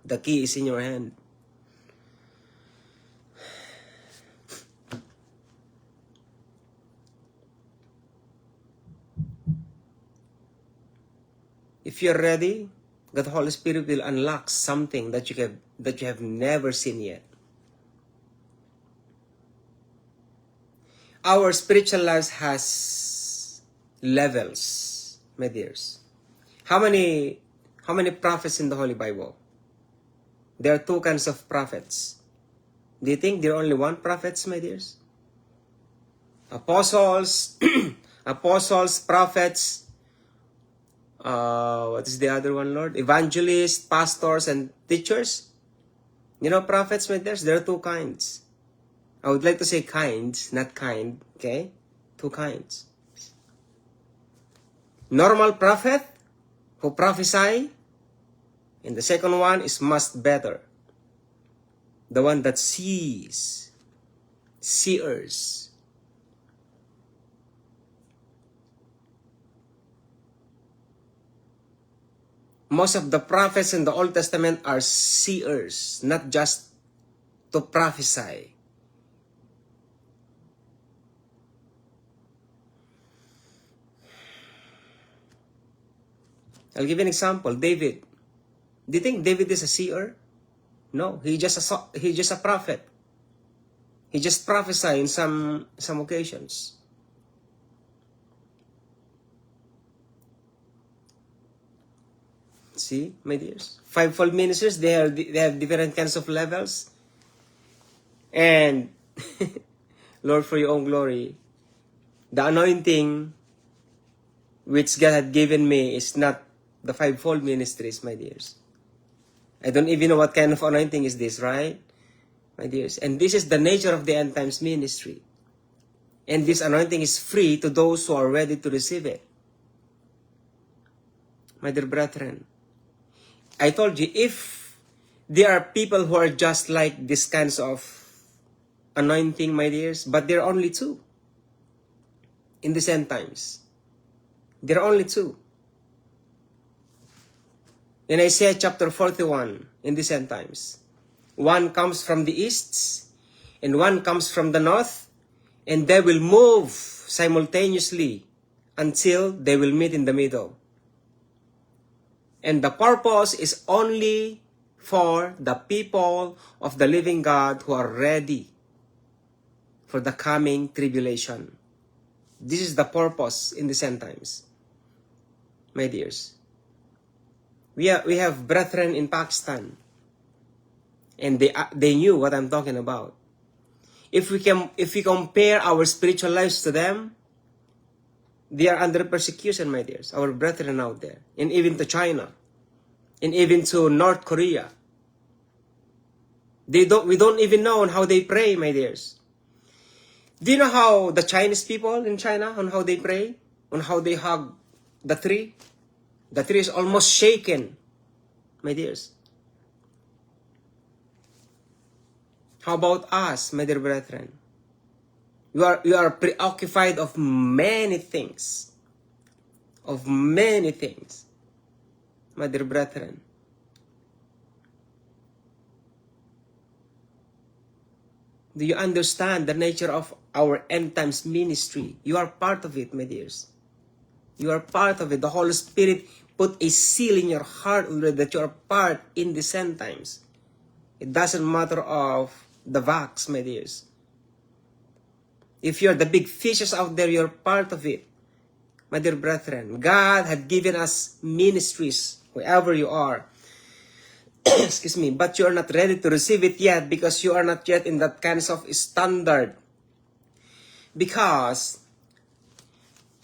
the key is in your hand. If you're ready, God the Holy Spirit will unlock something that you have never seen yet. Our spiritual lives has levels, my dears. How many prophets in the Holy Bible? There are two kinds of prophets. Do you think there are only one prophets, my dears? Apostles, apostles, prophets, what is the other one, Lord? Evangelists, pastors, and teachers. You know, prophets, my dears, there are two kinds. I would like to say kinds, not kind, okay? Two kinds. Normal prophet who prophesy, and the second one is much better. The one that sees, seers. Most of the prophets in the Old Testament are seers, not just to prophesy. I'll give you an example. David. Do you think David is a seer? No, he's just a prophet. He just prophesied in some occasions. See, my dears, fivefold ministers, they have different kinds of levels. And Lord, for your own glory, the anointing which God had given me is not the fivefold ministries, my dears. I don't even know what kind of anointing is this, right? My dears. And this is the nature of the end times ministry. And this anointing is free to those who are ready to receive it. My dear brethren, I told you, if there are people who are just like this kinds of anointing, my dears, but there are only two in the end times. There are only two. In Isaiah chapter 41, in the end times, one comes from the east, and one comes from the north, and they will move simultaneously until they will meet in the middle. And the purpose is only for the people of the living God who are ready for the coming tribulation. This is the purpose in the end times, my dears. We have brethren in Pakistan, and they knew what I'm talking about. If we compare our spiritual lives to them, they are under persecution, my dears. Our brethren out there, and even to China, and even to North Korea. We don't even know on how they pray, my dears. Do you know how the Chinese people in China, on how they pray, on how they hug the tree? The tree is almost shaken, my dears. How about us, my dear brethren? You are preoccupied of many things. Of many things, my dear brethren. Do you understand the nature of our end times ministry? You are part of it, my dears. You are part of it. The Holy Spirit put a seal in your heart already that you are part in the end times. It doesn't matter of the vax, my dears. If you're the big fishes out there, you're part of it, my dear brethren. God had given us ministries, wherever you are. Excuse me, but you are not ready to receive it yet because you are not yet in that kind of standard. Because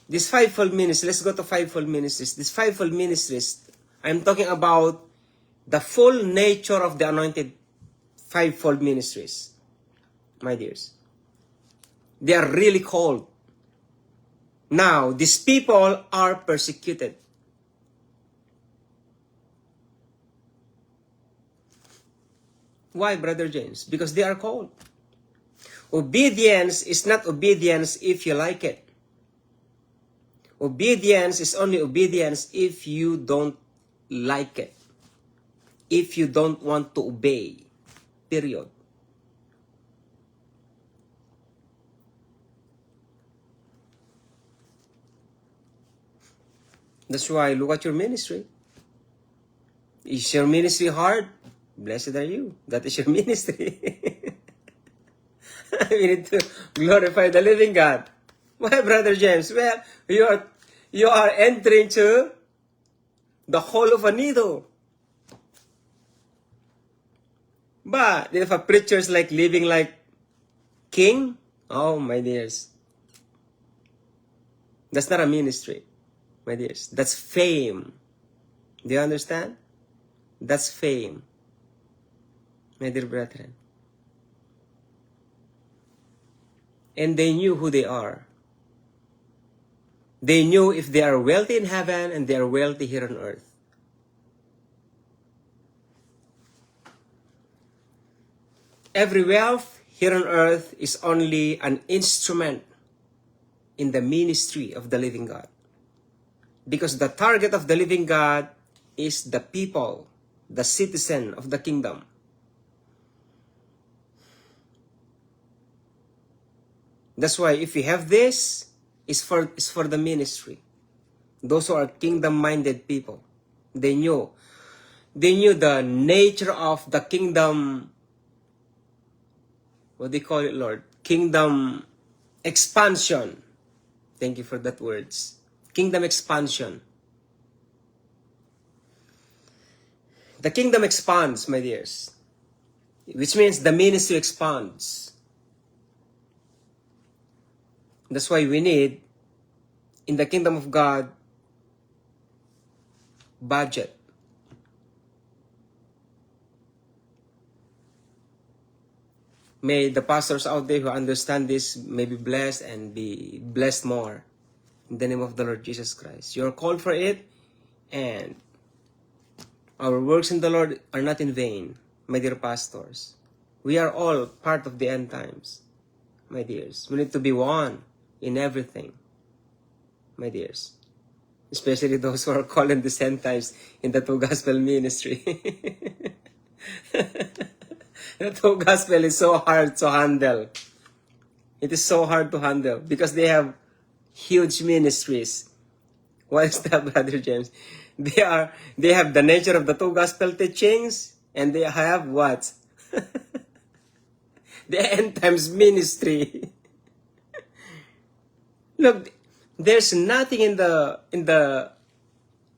this fivefold ministry, let's go to fivefold ministries. This fivefold ministries, I'm talking about the full nature of the anointed fivefold ministries, my dears. They are really called. Now, these people are persecuted. Why, Brother James? Because they are called. Obedience is not obedience if you like it. Obedience is only obedience if you don't like it. If you don't want to obey. Period. That's why look at your ministry. Is your ministry hard? Blessed are you. That is your ministry. We need to glorify the living God. Why, Brother James? Well, you are entering to the hole of a needle. But if a preacher is like living like king, oh my dears, that's not a ministry, my dears. That's fame. Do you understand? That's fame, my dear brethren. And they knew who they are. They knew if they are wealthy in heaven and they are wealthy here on earth. Every wealth here on earth is only an instrument in the ministry of the living God. Because the target of the living God is the people, the citizen of the kingdom. That's why if you have this, it's for the ministry. Those who are kingdom-minded people, they knew the nature of the kingdom. What do you call it, Lord? Kingdom expansion. Thank you for that words. Kingdom expansion. The kingdom expands, my dears. Which means the ministry expands. That's why we need, in the kingdom of God, budget. May the pastors out there who understand this may be blessed and be blessed more. In the name of the Lord Jesus Christ. You are called for it, and our works in the Lord are not in vain, my dear pastors. We are all part of the end times, my dears. We need to be one in everything, my dears. Especially those who are called in the end times in the Two Gospel ministry. The Two Gospel is so hard to handle. It is so hard to handle because they have huge ministries. What is that, Brother James? They have the nature of the Two Gospel teachings, and they have what? The end times ministry. Look, there's nothing in the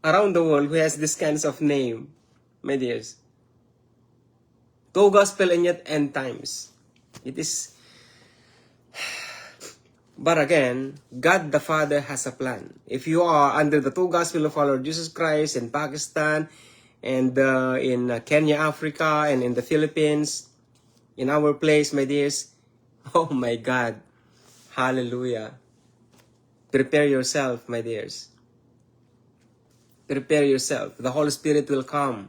around the world who has this kinds of name, my dears. Two Gospel and yet end times. It is. But again, God the Father has a plan. If you are under the Two Gospel of our Lord Jesus Christ in Pakistan, and in Kenya, Africa, and in the Philippines, in our place, my dears, oh my God, hallelujah. Prepare yourself, my dears. Prepare yourself. The Holy Spirit will come.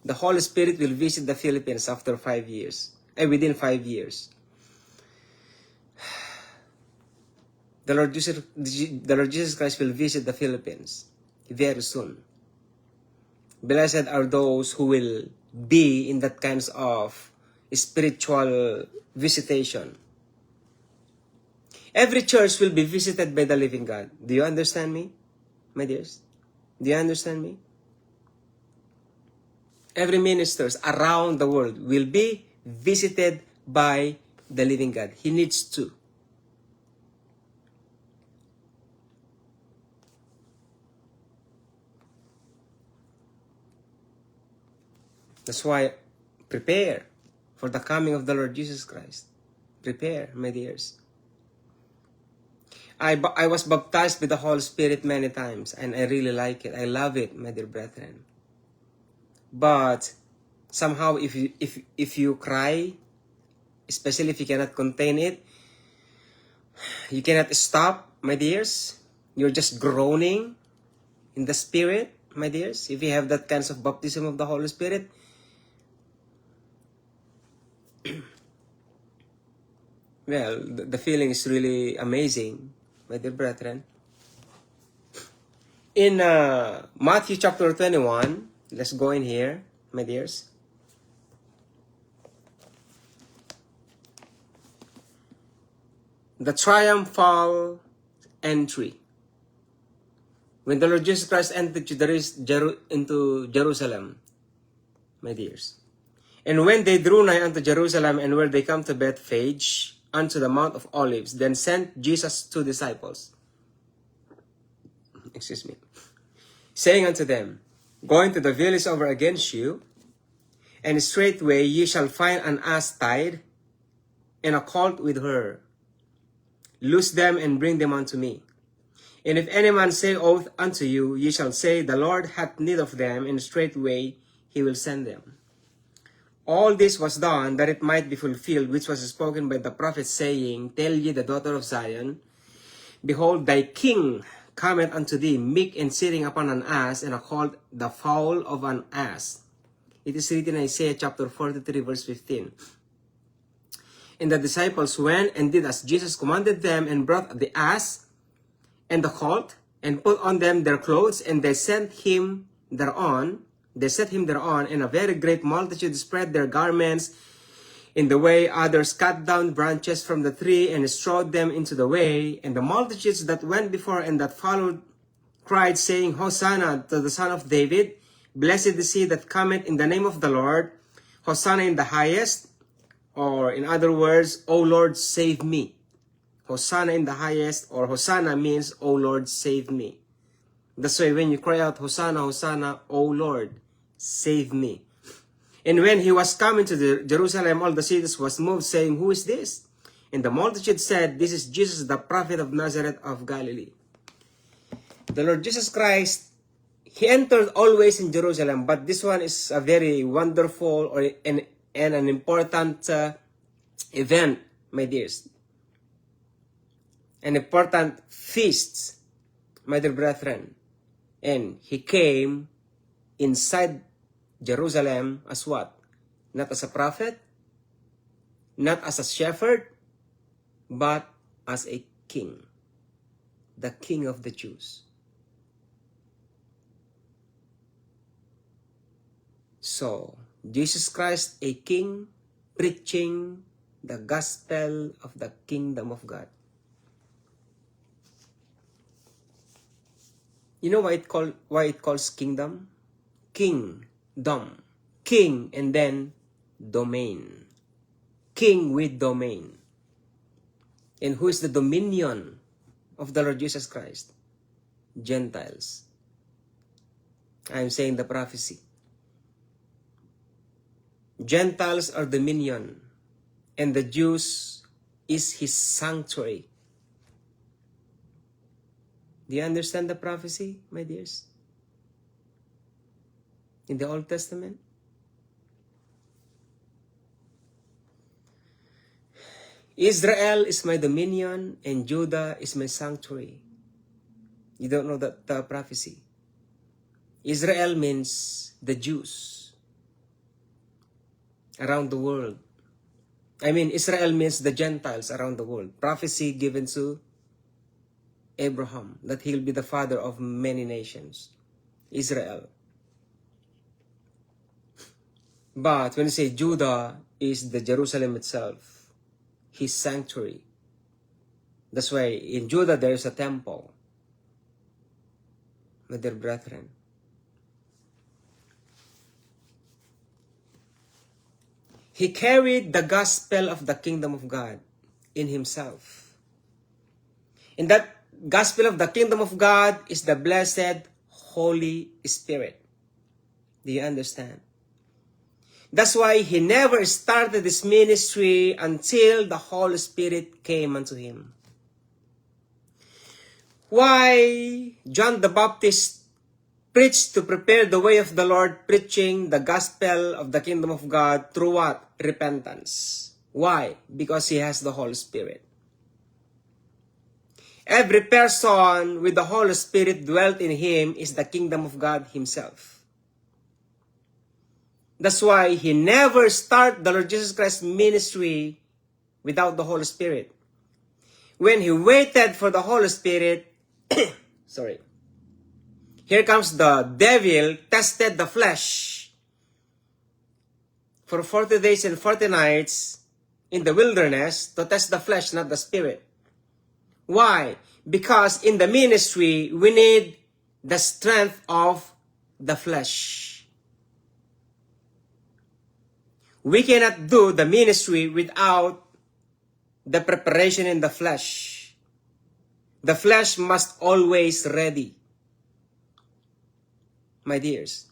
The Holy Spirit will visit the Philippines after 5 years. Within 5 years. The Lord Jesus Christ will visit the Philippines very soon. Blessed are those who will be in that kinds of spiritual visitation. Every church will be visited by the living God. Do you understand me, my dears? Do you understand me? Every ministers around the world will be visited by the living God. He needs to. That's why prepare for the coming of the Lord Jesus Christ. Prepare, my dears. I was baptized with the Holy Spirit many times, and I really like it. I love it, my dear brethren. But somehow, if you cry, especially if you cannot contain it, you cannot stop, my dears. You're just groaning in the Spirit, my dears. If you have that kinds of baptism of the Holy Spirit, well, the feeling is really amazing, my dear brethren. In Matthew chapter 21, let's go in here, my dears. The triumphal entry. When the Lord Jesus Christ entered into Jerusalem, my dears. And when they drew nigh unto Jerusalem, and were they come to Bethphage, unto the Mount of Olives, then sent Jesus 2 disciples, saying unto them, Go into the village over against you, and straightway ye shall find an ass tied, and a colt with her. Loose them and bring them unto me. And if any man say aught unto you, ye shall say, The Lord hath need of them, and straightway he will send them. All this was done, that it might be fulfilled, which was spoken by the prophet, saying, Tell ye the daughter of Zion, Behold, thy king cometh unto thee, meek and sitting upon an ass, and a colt, the foal of an ass. It is written in Isaiah chapter 43, verse 15. And the disciples went and did as Jesus commanded them, and brought the ass and the colt, and put on them their clothes, and they set him thereon, and a very great multitude spread their garments in the way. Others cut down branches from the tree, and strewed them into the way. And the multitudes that went before and that followed cried, saying, Hosanna to the Son of David. Blessed is he that cometh in the name of the Lord. Hosanna in the highest. Or in other words, O Lord, save me. Hosanna in the highest, or Hosanna means, O Lord, save me. That's why when you cry out, Hosanna, Hosanna, O Lord, save me. And when he was coming to Jerusalem, all the cities was moved, saying, Who is this? And the multitude said, This is Jesus, the prophet of Nazareth of Galilee. The Lord Jesus Christ, he entered always in Jerusalem, but this one is a very wonderful and an important event, my dears. An important feast, my dear brethren. And he came inside Jerusalem as what? Not as a prophet, not as a shepherd, but as a king. The King of the Jews. So, Jesus Christ, a king, preaching the gospel of the kingdom of God. You know why it calls kingdom? Kingdom. King and then domain. King with domain. And who is the dominion of the Lord Jesus Christ? Gentiles. I'm saying the prophecy. Gentiles are dominion, and the Jews is his sanctuary. Do you understand the prophecy, my dears? In the Old Testament? Israel is my dominion, and Judah is my sanctuary. You don't know that prophecy. Israel means the Jews around the world. I mean, Israel means the Gentiles around the world. Prophecy given to Abraham, that he'll be the father of many nations. Israel. But when you say Judah is the Jerusalem itself, his sanctuary. That's why in Judah there is a temple. My dear brethren. He carried the gospel of the kingdom of God in himself. And that gospel of the kingdom of God is the blessed Holy Spirit. Do you understand? That's why he never started his ministry until the Holy Spirit came unto him. Why John the Baptist preached to prepare the way of the Lord, preaching the gospel of the kingdom of God through what? Repentance. Why? Because he has the Holy Spirit. Every person with the Holy Spirit dwelt in him is the kingdom of God himself. That's why he never started the Lord Jesus Christ's ministry without the Holy Spirit. When he waited for the Holy Spirit, here comes the devil, tested the flesh for 40 days and 40 nights in the wilderness to test the flesh, not the spirit. Why? Because in the ministry, we need the strength of the flesh. We cannot do the ministry without the preparation in the flesh. The flesh must always ready, my dears.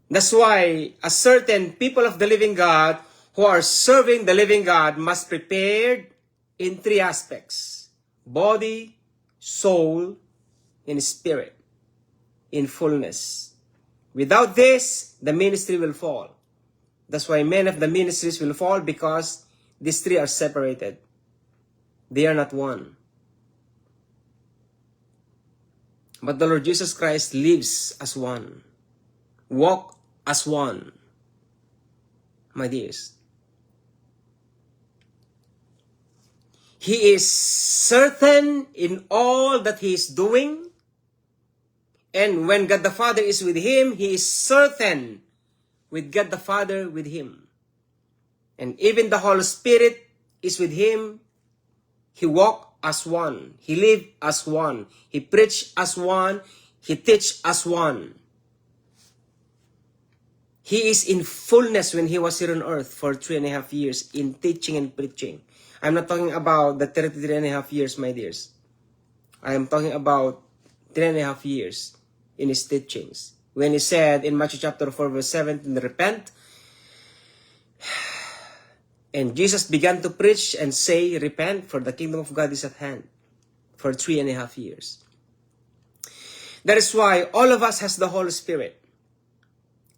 That's why a certain people of the living God who are serving the living God must prepare in three aspects: body, soul, and spirit, in fullness. Without this, the ministry will fall. That's why many of the ministries will fall, because these three are separated. They are not one. But the Lord Jesus Christ lives as one. Walk as one, my dears. He is certain in all that he is doing. And when God the Father is with him, he is certain with God the Father with him. And even the Holy Spirit is with him. He walked as one. He lived as one. He preached as one. He teach as one. He is in fullness when he was here on earth for 3.5 years in teaching and preaching. I'm not talking about the 33.5 years, my dears. I am talking about 3.5 years in his teachings. When he said in Matthew chapter 4 verse 17, repent. And Jesus began to preach and say, repent, for the kingdom of God is at hand, for 3.5 years. That is why all of us has the Holy Spirit.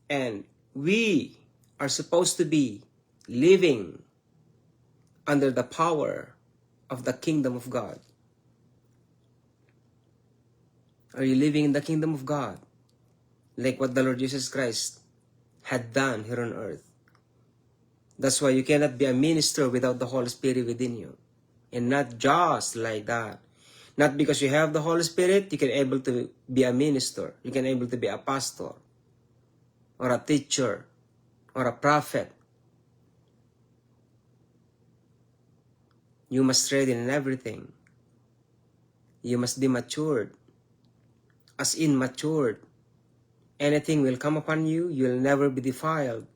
And we are supposed to be living under the power of the kingdom of God. Are you living in the kingdom of God? Like what the Lord Jesus Christ had done here on earth. That's why you cannot be a minister without the Holy Spirit within you. And not just like that. Not because you have the Holy Spirit, you can able to be a minister. You can able to be a pastor, or a teacher, or a prophet. You must ready in everything. You must be matured. As in matured. Anything will come upon you, you will never be defiled.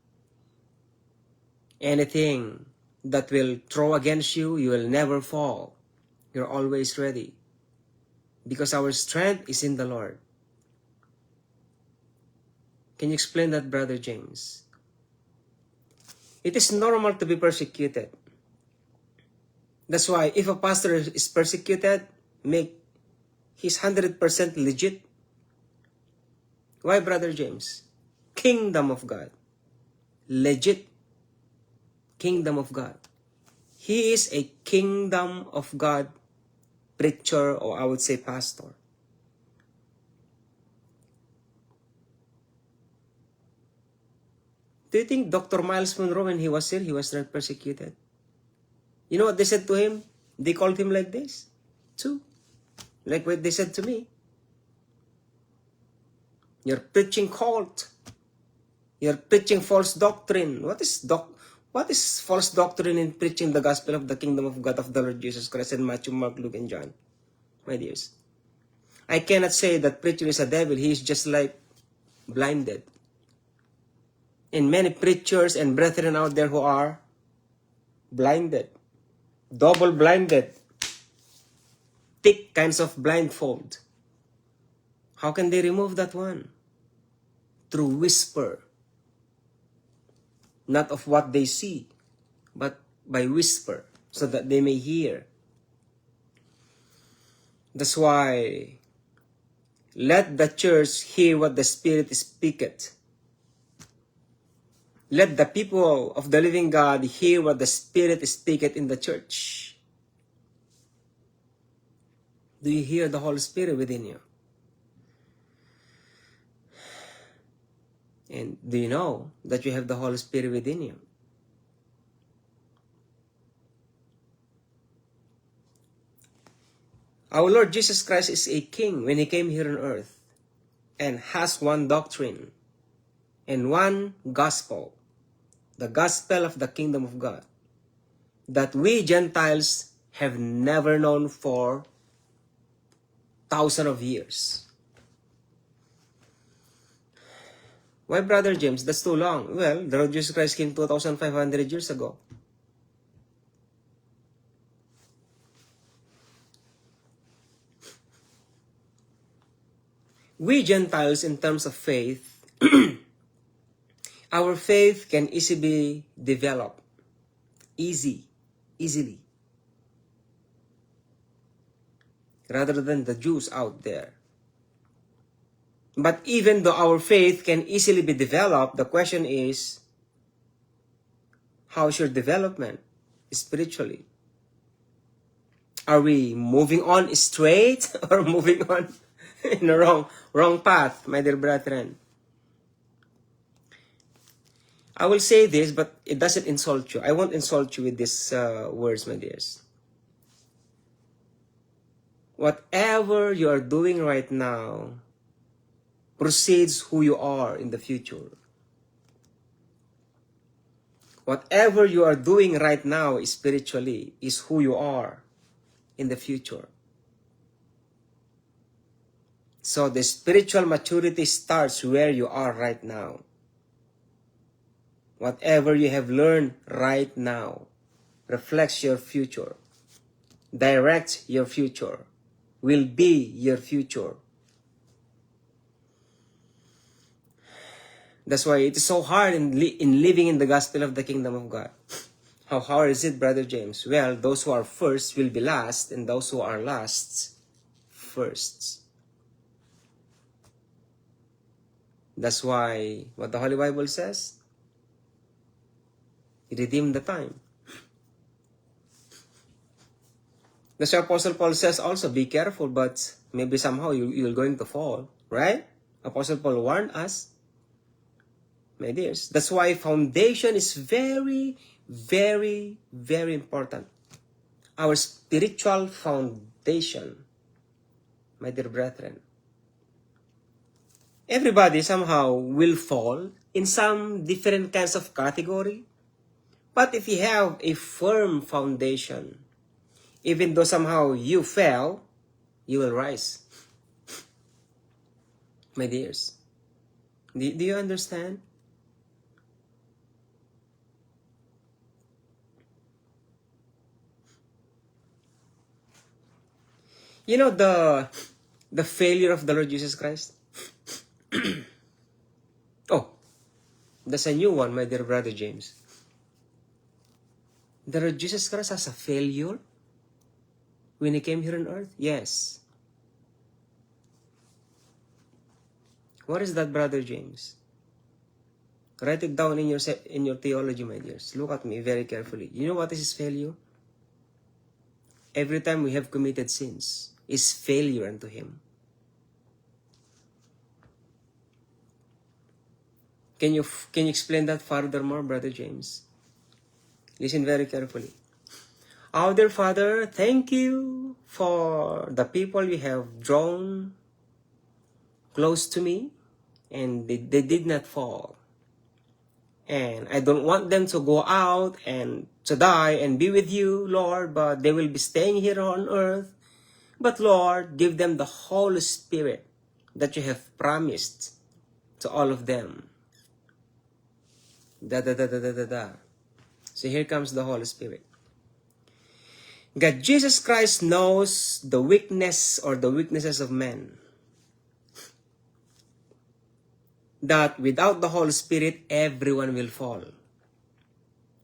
Anything that will throw against you, you will never fall. You're always ready. Because our strength is in the Lord. Can you explain that, Brother James? It is normal to be persecuted. That's why if a pastor is persecuted, he's 100% legit. Why, Brother James? Kingdom of God. Legit. Kingdom of God. He is a kingdom of God preacher, or I would say pastor. Do you think Dr. Miles Monroe, when he was here, he was not persecuted? You know what they said to him? They called him like this too. Like what they said to me. You're preaching cult. You're preaching false doctrine. What is false doctrine in preaching the gospel of the kingdom of God of the Lord Jesus Christ in Matthew, Mark, Luke, and John? My dears, I cannot say that preacher is a devil. He is just like blinded. And many preachers and brethren out there who are blinded, double blinded, thick kinds of blindfold. How can they remove that one? Through whisper. Not of what they see, but by whisper, so that they may hear. That's why let the church hear what the Spirit speaketh. Let the people of the living God hear what the Spirit speaketh in the church. Do you hear the Holy Spirit within you? And do you know that you have the Holy Spirit within you? Our Lord Jesus Christ is a king when he came here on earth, and has one doctrine and one gospel, the gospel of the kingdom of God, that we Gentiles have never known for thousands of years. Why, Brother James? That's too long. Well, the Lord Jesus Christ came 2,500 years ago. We Gentiles, in terms of faith, our faith can easily be developed. Easily. Rather than the Jews out there. But even though our faith can easily be developed, the question is, how's your development spiritually? Are we moving on straight or moving on in the wrong path, my dear brethren? I will say this, but it doesn't insult you. I won't insult you with these words, my dears. Whatever you are doing right now precedes who you are in the future. Whatever you are doing right now spiritually is who you are in the future. So the spiritual maturity starts where you are right now. Whatever you have learned right now reflects your future, directs your future, will be your future. That's why it is so hard in living in the gospel of the kingdom of God. How hard is it, Brother James? Well, those who are first will be last, and those who are last, first. That's why what the Holy Bible says, redeem the time. That's why Apostle Paul says also, be careful, but maybe somehow you're going to fall, right? Apostle Paul warned us, my dears. That's why foundation is very, very, very important. Our spiritual foundation, my dear brethren. Everybody somehow will fall in some different kinds of category. But if you have a firm foundation, even though somehow you fell, you will rise. My dears, do you understand? You know the failure of the Lord Jesus Christ? Oh, that's a new one, my dear Brother James. The Lord Jesus Christ has a failure when He came here on earth? Yes. What is that, Brother James? Write it down in your theology, my dears. Look at me very carefully. You know what is His failure? Every time we have committed sins, is failure unto Him. Can you explain that furthermore, Brother James? Listen very carefully. Our dear Father, thank you for the people you have drawn close to me, and they did not fall. And I don't want them to go out and to die and be with you, Lord, but they will be staying here on earth. But Lord, give them the Holy Spirit that you have promised to all of them. So here comes the Holy Spirit. God, Jesus Christ knows the weakness or the weaknesses of men. That without the Holy Spirit, everyone will fall.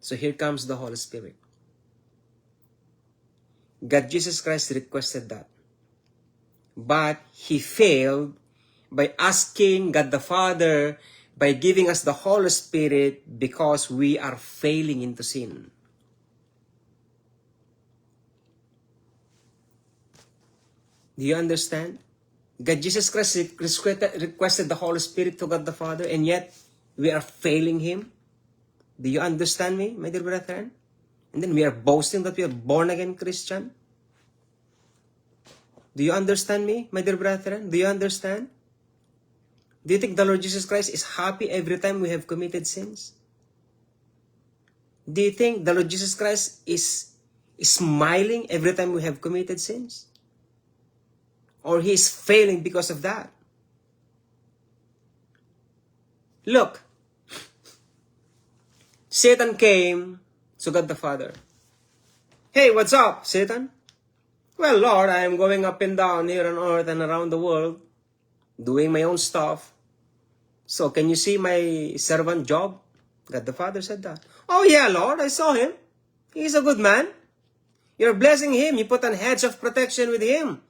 So here comes the Holy Spirit. God, Jesus Christ requested that. But He failed by asking God the Father, by giving us the Holy Spirit, because we are failing into sin. Do you understand? God, Jesus Christ requested the Holy Spirit to God the Father, and yet we are failing Him. Do you understand me, my dear brethren? And then we are boasting that we are born-again Christian. Do you understand me, my dear brethren? Do you understand? Do you think the Lord Jesus Christ is happy every time we have committed sins? Do you think the Lord Jesus Christ is smiling every time we have committed sins? Or He is failing because of that? Look, Satan came to God the Father. Hey, what's up, Satan? Well, Lord, I am going up and down here on earth and around the world, doing my own stuff. So can you see my servant Job? God the Father said that. Oh yeah, Lord, I saw him. He's a good man. You're blessing him. You put on hedge of protection with him.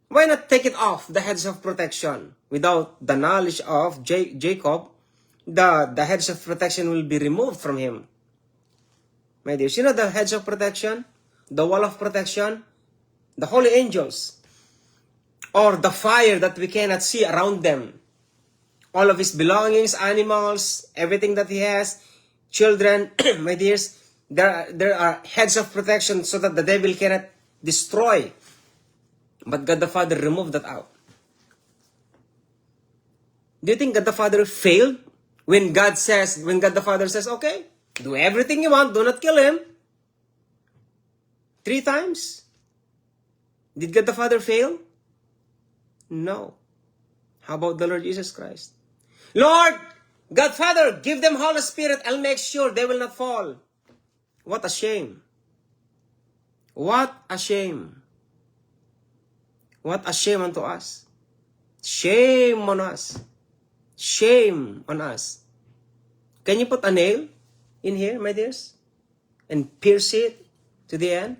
Why not take it off, the hedge of protection? Without the knowledge of Jacob, the hedge of protection will be removed from him. My dears, you know the hedge of protection? The wall of protection? The holy angels. Or the fire that we cannot see around them. All of his belongings, animals, everything that he has, children, my dears, there are heads of protection so that the devil cannot destroy. But God the Father removed that out. Do you think God the Father failed when God the Father says, okay, do everything you want, do not kill him? 3 times? Did God the Father fail? No. How about the Lord Jesus Christ? Lord, God Father, give them Holy Spirit. I'll make sure they will not fall. What a shame. What a shame. What a shame unto us. Shame on us. Shame on us. Can you put a nail in here, my dears? And pierce it to the end?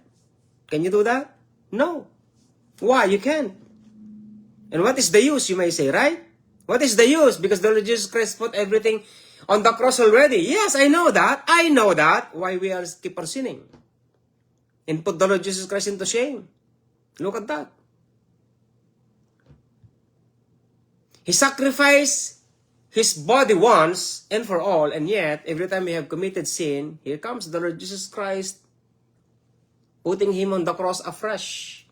Can you do that? No. Why? You can't. And what is the use, you may say, right? What is the use? Because the Lord Jesus Christ put everything on the cross already. Yes, I know that. I know that. Why we are keep on sinning? And put the Lord Jesus Christ into shame. Look at that. He sacrificed his body once and for all, and yet, every time we have committed sin, here comes the Lord Jesus Christ, putting him on the cross afresh.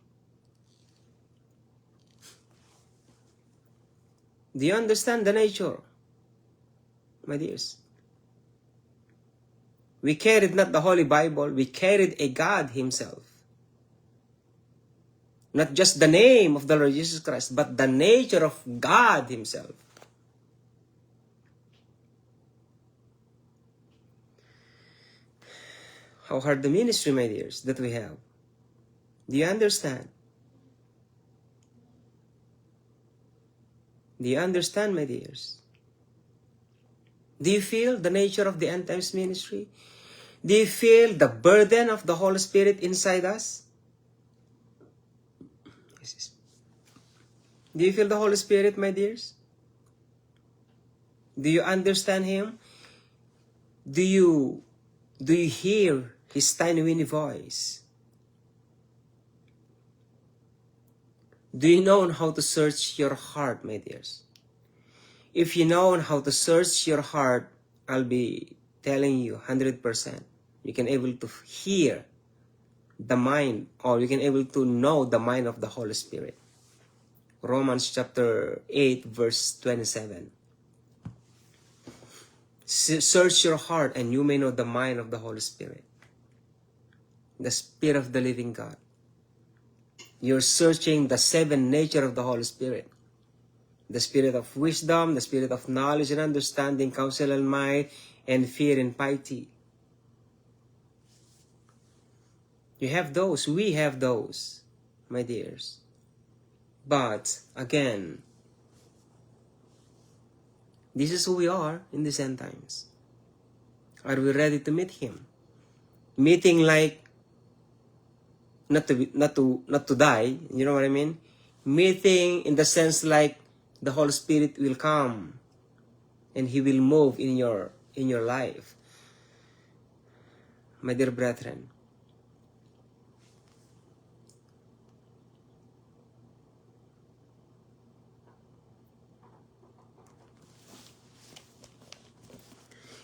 Do you understand the nature, my dears? We carried not the Holy Bible, we carried a God himself. Not just the name of the Lord Jesus Christ, but the nature of God himself. How hard the ministry, my dears, that we have. Do you understand? Do you understand, my dears? Do you feel the nature of the end times ministry? Do you feel the burden of the Holy Spirit inside us? Do you feel the Holy Spirit, my dears? Do you understand him? Do you hear his tiny winny voice? Do you know how to search your heart, my dears? If you know how to search your heart, I'll be telling you 100%. You can able to hear the mind, or you can able to know the mind of the Holy Spirit. Romans chapter 8, verse 27. Search your heart and you may know the mind of the Holy Spirit. The Spirit of the living God. You're searching the 7 nature of the Holy Spirit. The spirit of wisdom, the spirit of knowledge and understanding, counsel and might, and fear and piety. You have those, we have those, my dears. But, again, this is who we are in these end times. Are we ready to meet him? Meeting like, not to die, you know what I mean? Meeting in the sense like, the Holy Spirit will come and he will move in your life. My dear brethren,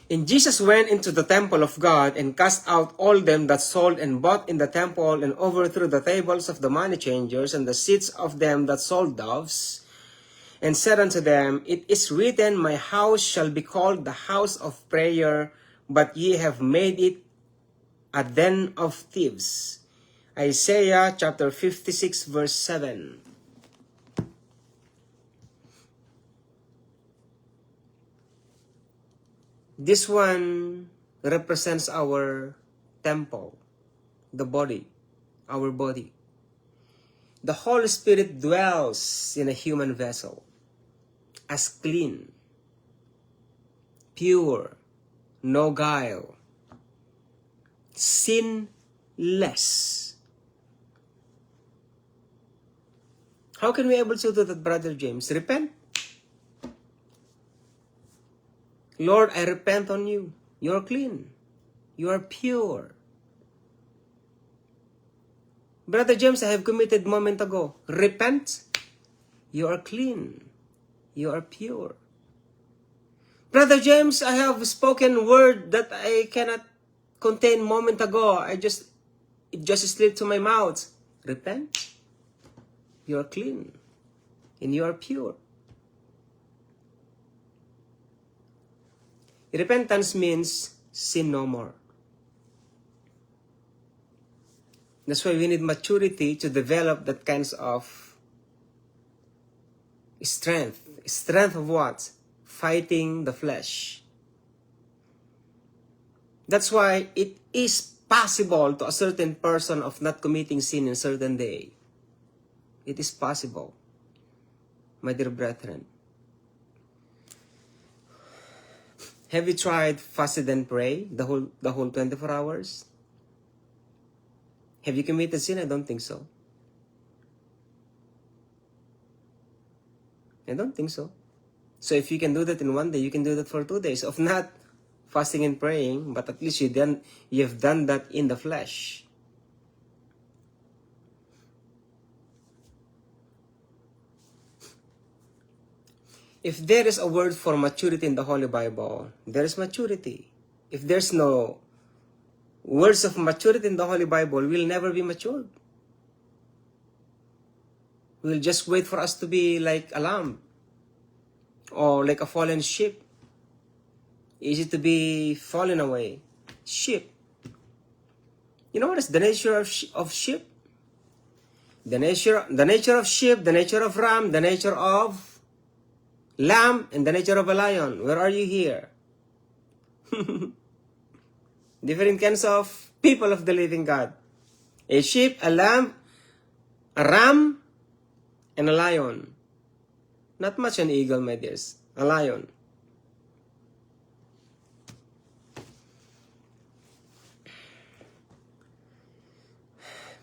and Jesus went into the temple of God and cast out all them that sold and bought in the temple, and overthrew the tables of the money changers and the seats of them that sold doves, and said unto them, It is written, My house shall be called the house of prayer, but ye have made it a den of thieves. Isaiah chapter 56, verse 7. This one represents our temple, the body, our body. The Holy Spirit dwells in a human vessel as clean, pure, no guile, sinless. How can we able to do that, Brother James? Repent. Lord, I repent on you. You're clean. You are pure. Brother James, I have committed moment ago. Repent. You are clean. You are pure. Brother James, I have spoken word that I cannot contain moment ago. It just slipped to my mouth. Repent. You are clean. And you are pure. Repentance means sin no more. That's why we need maturity to develop that kinds of strength. Strength of what? Fighting the flesh. That's why it is possible to a certain person of not committing sin in a certain day. It is possible, my dear brethren. Have you tried fasted and pray the whole 24 hours? Have you committed sin? I don't think so. I don't think so. So if you can do that in one day, you can do that for 2 days of not fasting and praying, but at least you have done that in the flesh. If there is a word for maturity in the Holy Bible, there is maturity. If there's no words of maturity in the Holy Bible, we'll never be matured. We'll just wait for us to be like a lamb or like a fallen sheep. Easy to be fallen away. Sheep. You know what is the nature of sheep? The nature of sheep, the nature of ram, the nature of lamb, and the nature of a lion. Where are you here? Different kinds of people of the living God. A sheep, a lamb, a ram, and a lion. Not much an eagle, my dears. A lion.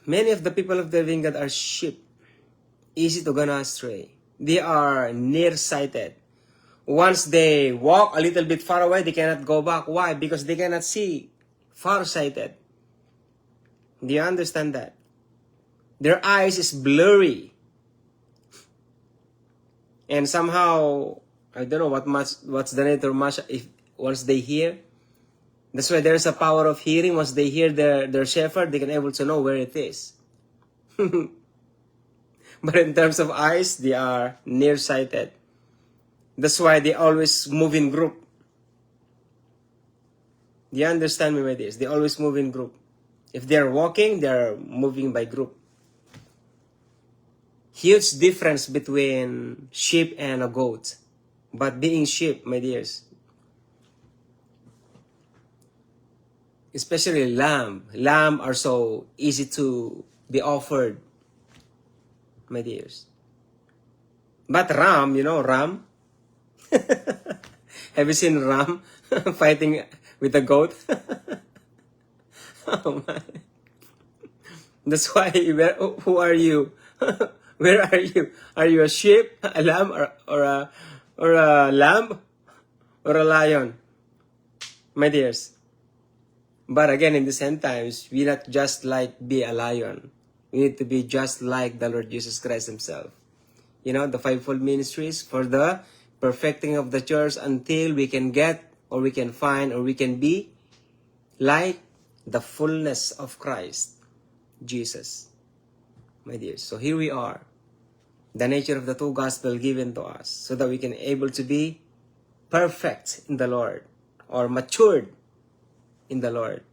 Many of the people of the living God are sheep. Easy to go astray. They are nearsighted. Once they walk a little bit far away, they cannot go back. Why? Because they cannot see. Farsighted. Do you understand that? Their eyes is blurry. And somehow, I don't know what's the nature much if once they hear. That's why there's a power of hearing. Once they hear their shepherd, they can able to know where it is. But in terms of eyes, they are nearsighted. That's why they always move in group. Do you understand me by this? They always move in group. If they're walking, they're moving by group. Huge difference between sheep and a goat. But being sheep, my dears, especially lamb. Lamb are so easy to be offered, my dears. But ram, you know, ram? Have you seen ram fighting with a goat? Oh man. That's why, who are you? Where are you? Are you a sheep, a lamb, or a lamb, or a lion? My dears. But again, in the same times, we not just like be a lion. We need to be just like the Lord Jesus Christ Himself. You know, the fivefold ministries for the perfecting of the church until we can get, or we can find, or we can be like the fullness of Christ, Jesus. My dears. So here we are. The nature of the two gospel given to us so that we can able to be perfect in the Lord or matured in the Lord.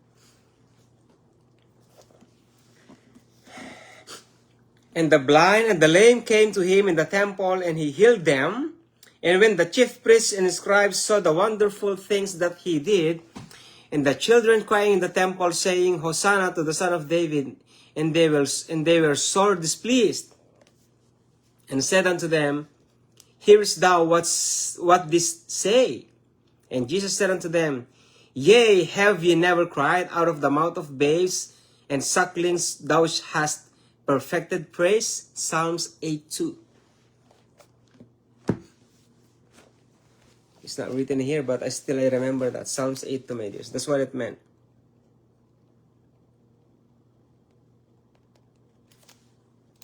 And the blind and the lame came to Him in the temple, and He healed them. And when the chief priests and scribes saw the wonderful things that he did, and the children crying in the temple, saying, Hosanna to the Son of David, and they were sore displeased, and said unto them, Hearest thou what this say? And Jesus said unto them, Yea, have ye never cried, out of the mouth of babes and sucklings thou hast perfected praise? Psalms 8:2. It's not written here, but I remember that. Psalms 8:2, my dears. That's what it meant.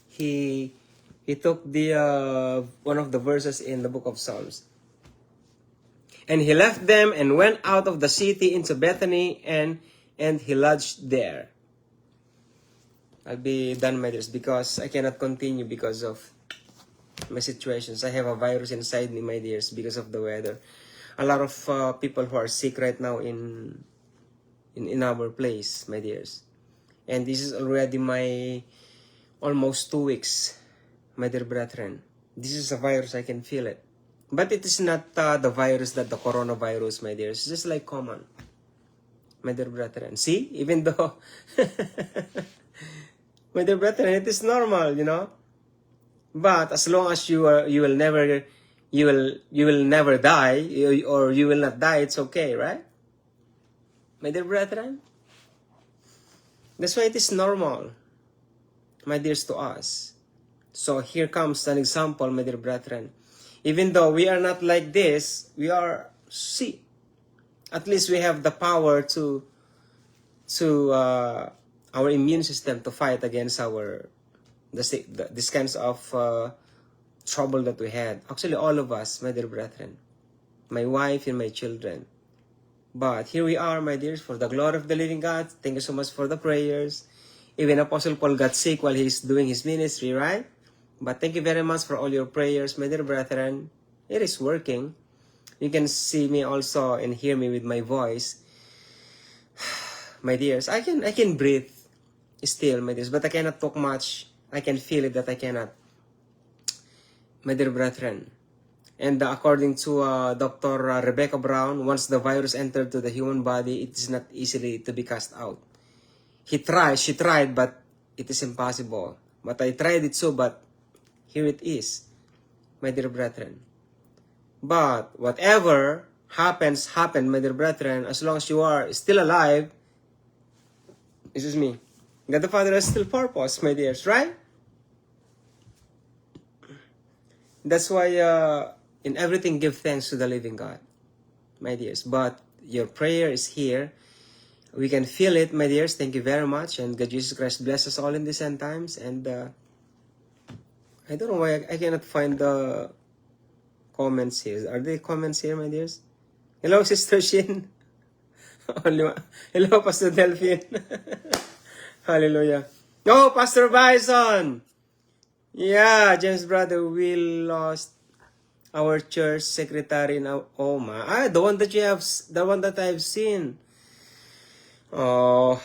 He took the one of the verses in the book of Psalms. And he left them and went out of the city into Bethany, and he lodged there. I'll be done, my dears, because I cannot continue because of my situations. I have a virus inside me, my dears, because of the weather. A lot of people who are sick right now in our place, my dears. And this is already my almost 2 weeks, my dear brethren. This is a virus, I can feel it. But it is not the virus that the coronavirus, my dears. It's just like common, my dear brethren. See, even though, my dear brethren, it is normal, you know. But as long as you will never die, or you will not die, it's okay, right? My dear brethren, that's why it is normal, my dears, to us. So here comes an example, my dear brethren. Even though we are not like this, we are, see, at least we have the power to our immune system to fight against this kinds of trouble that we had. Actually, all of us, my dear brethren, my wife and my children. But here we are, my dears, for the glory of the living God. Thank you so much for the prayers. Even Apostle Paul got sick while he's doing his ministry, right? But thank you very much for all your prayers, my dear brethren. It is working. You can see me also and hear me with my voice. My dears, I can breathe still, my dears, but I cannot talk much. I can feel it that I cannot, my dear brethren. And according to Dr. Rebecca Brown, once the virus entered to the human body, it is not easily to be cast out. She tried, but it is impossible. But I tried it so, but here it is, my dear brethren. But whatever happens, my dear brethren, as long as you are still alive, excuse me, God the Father has still purpose, my dears, right? That's why in everything give thanks to the living God, my dears. But your prayer is here. We can feel it, my dears. Thank you very much. And God Jesus Christ bless us all in these end times. And I don't know why I cannot find the comments here. Are there comments here, my dears? Hello, Sister Shin. Hello, Pastor Delphine. Hallelujah. Oh, Pastor Bison. Yeah, James brother, we lost our church secretary now. Oh my, the one that I've seen. Oh,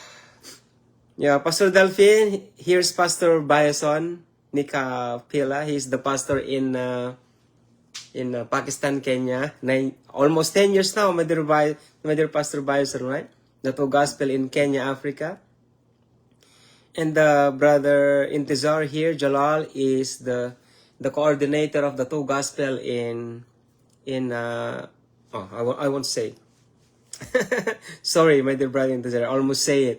yeah, Pastor Delphine. Here's Pastor Bison Nika Pila. He's the pastor in Pakistan, Kenya. Almost 10 years now, my dear Pastor Bison, right? The Two Gospel in Kenya, Africa. And brother Intizar here, Jalal, is the coordinator of the Two Gospel I won't say. Sorry, my dear brother Intizar, I almost say it.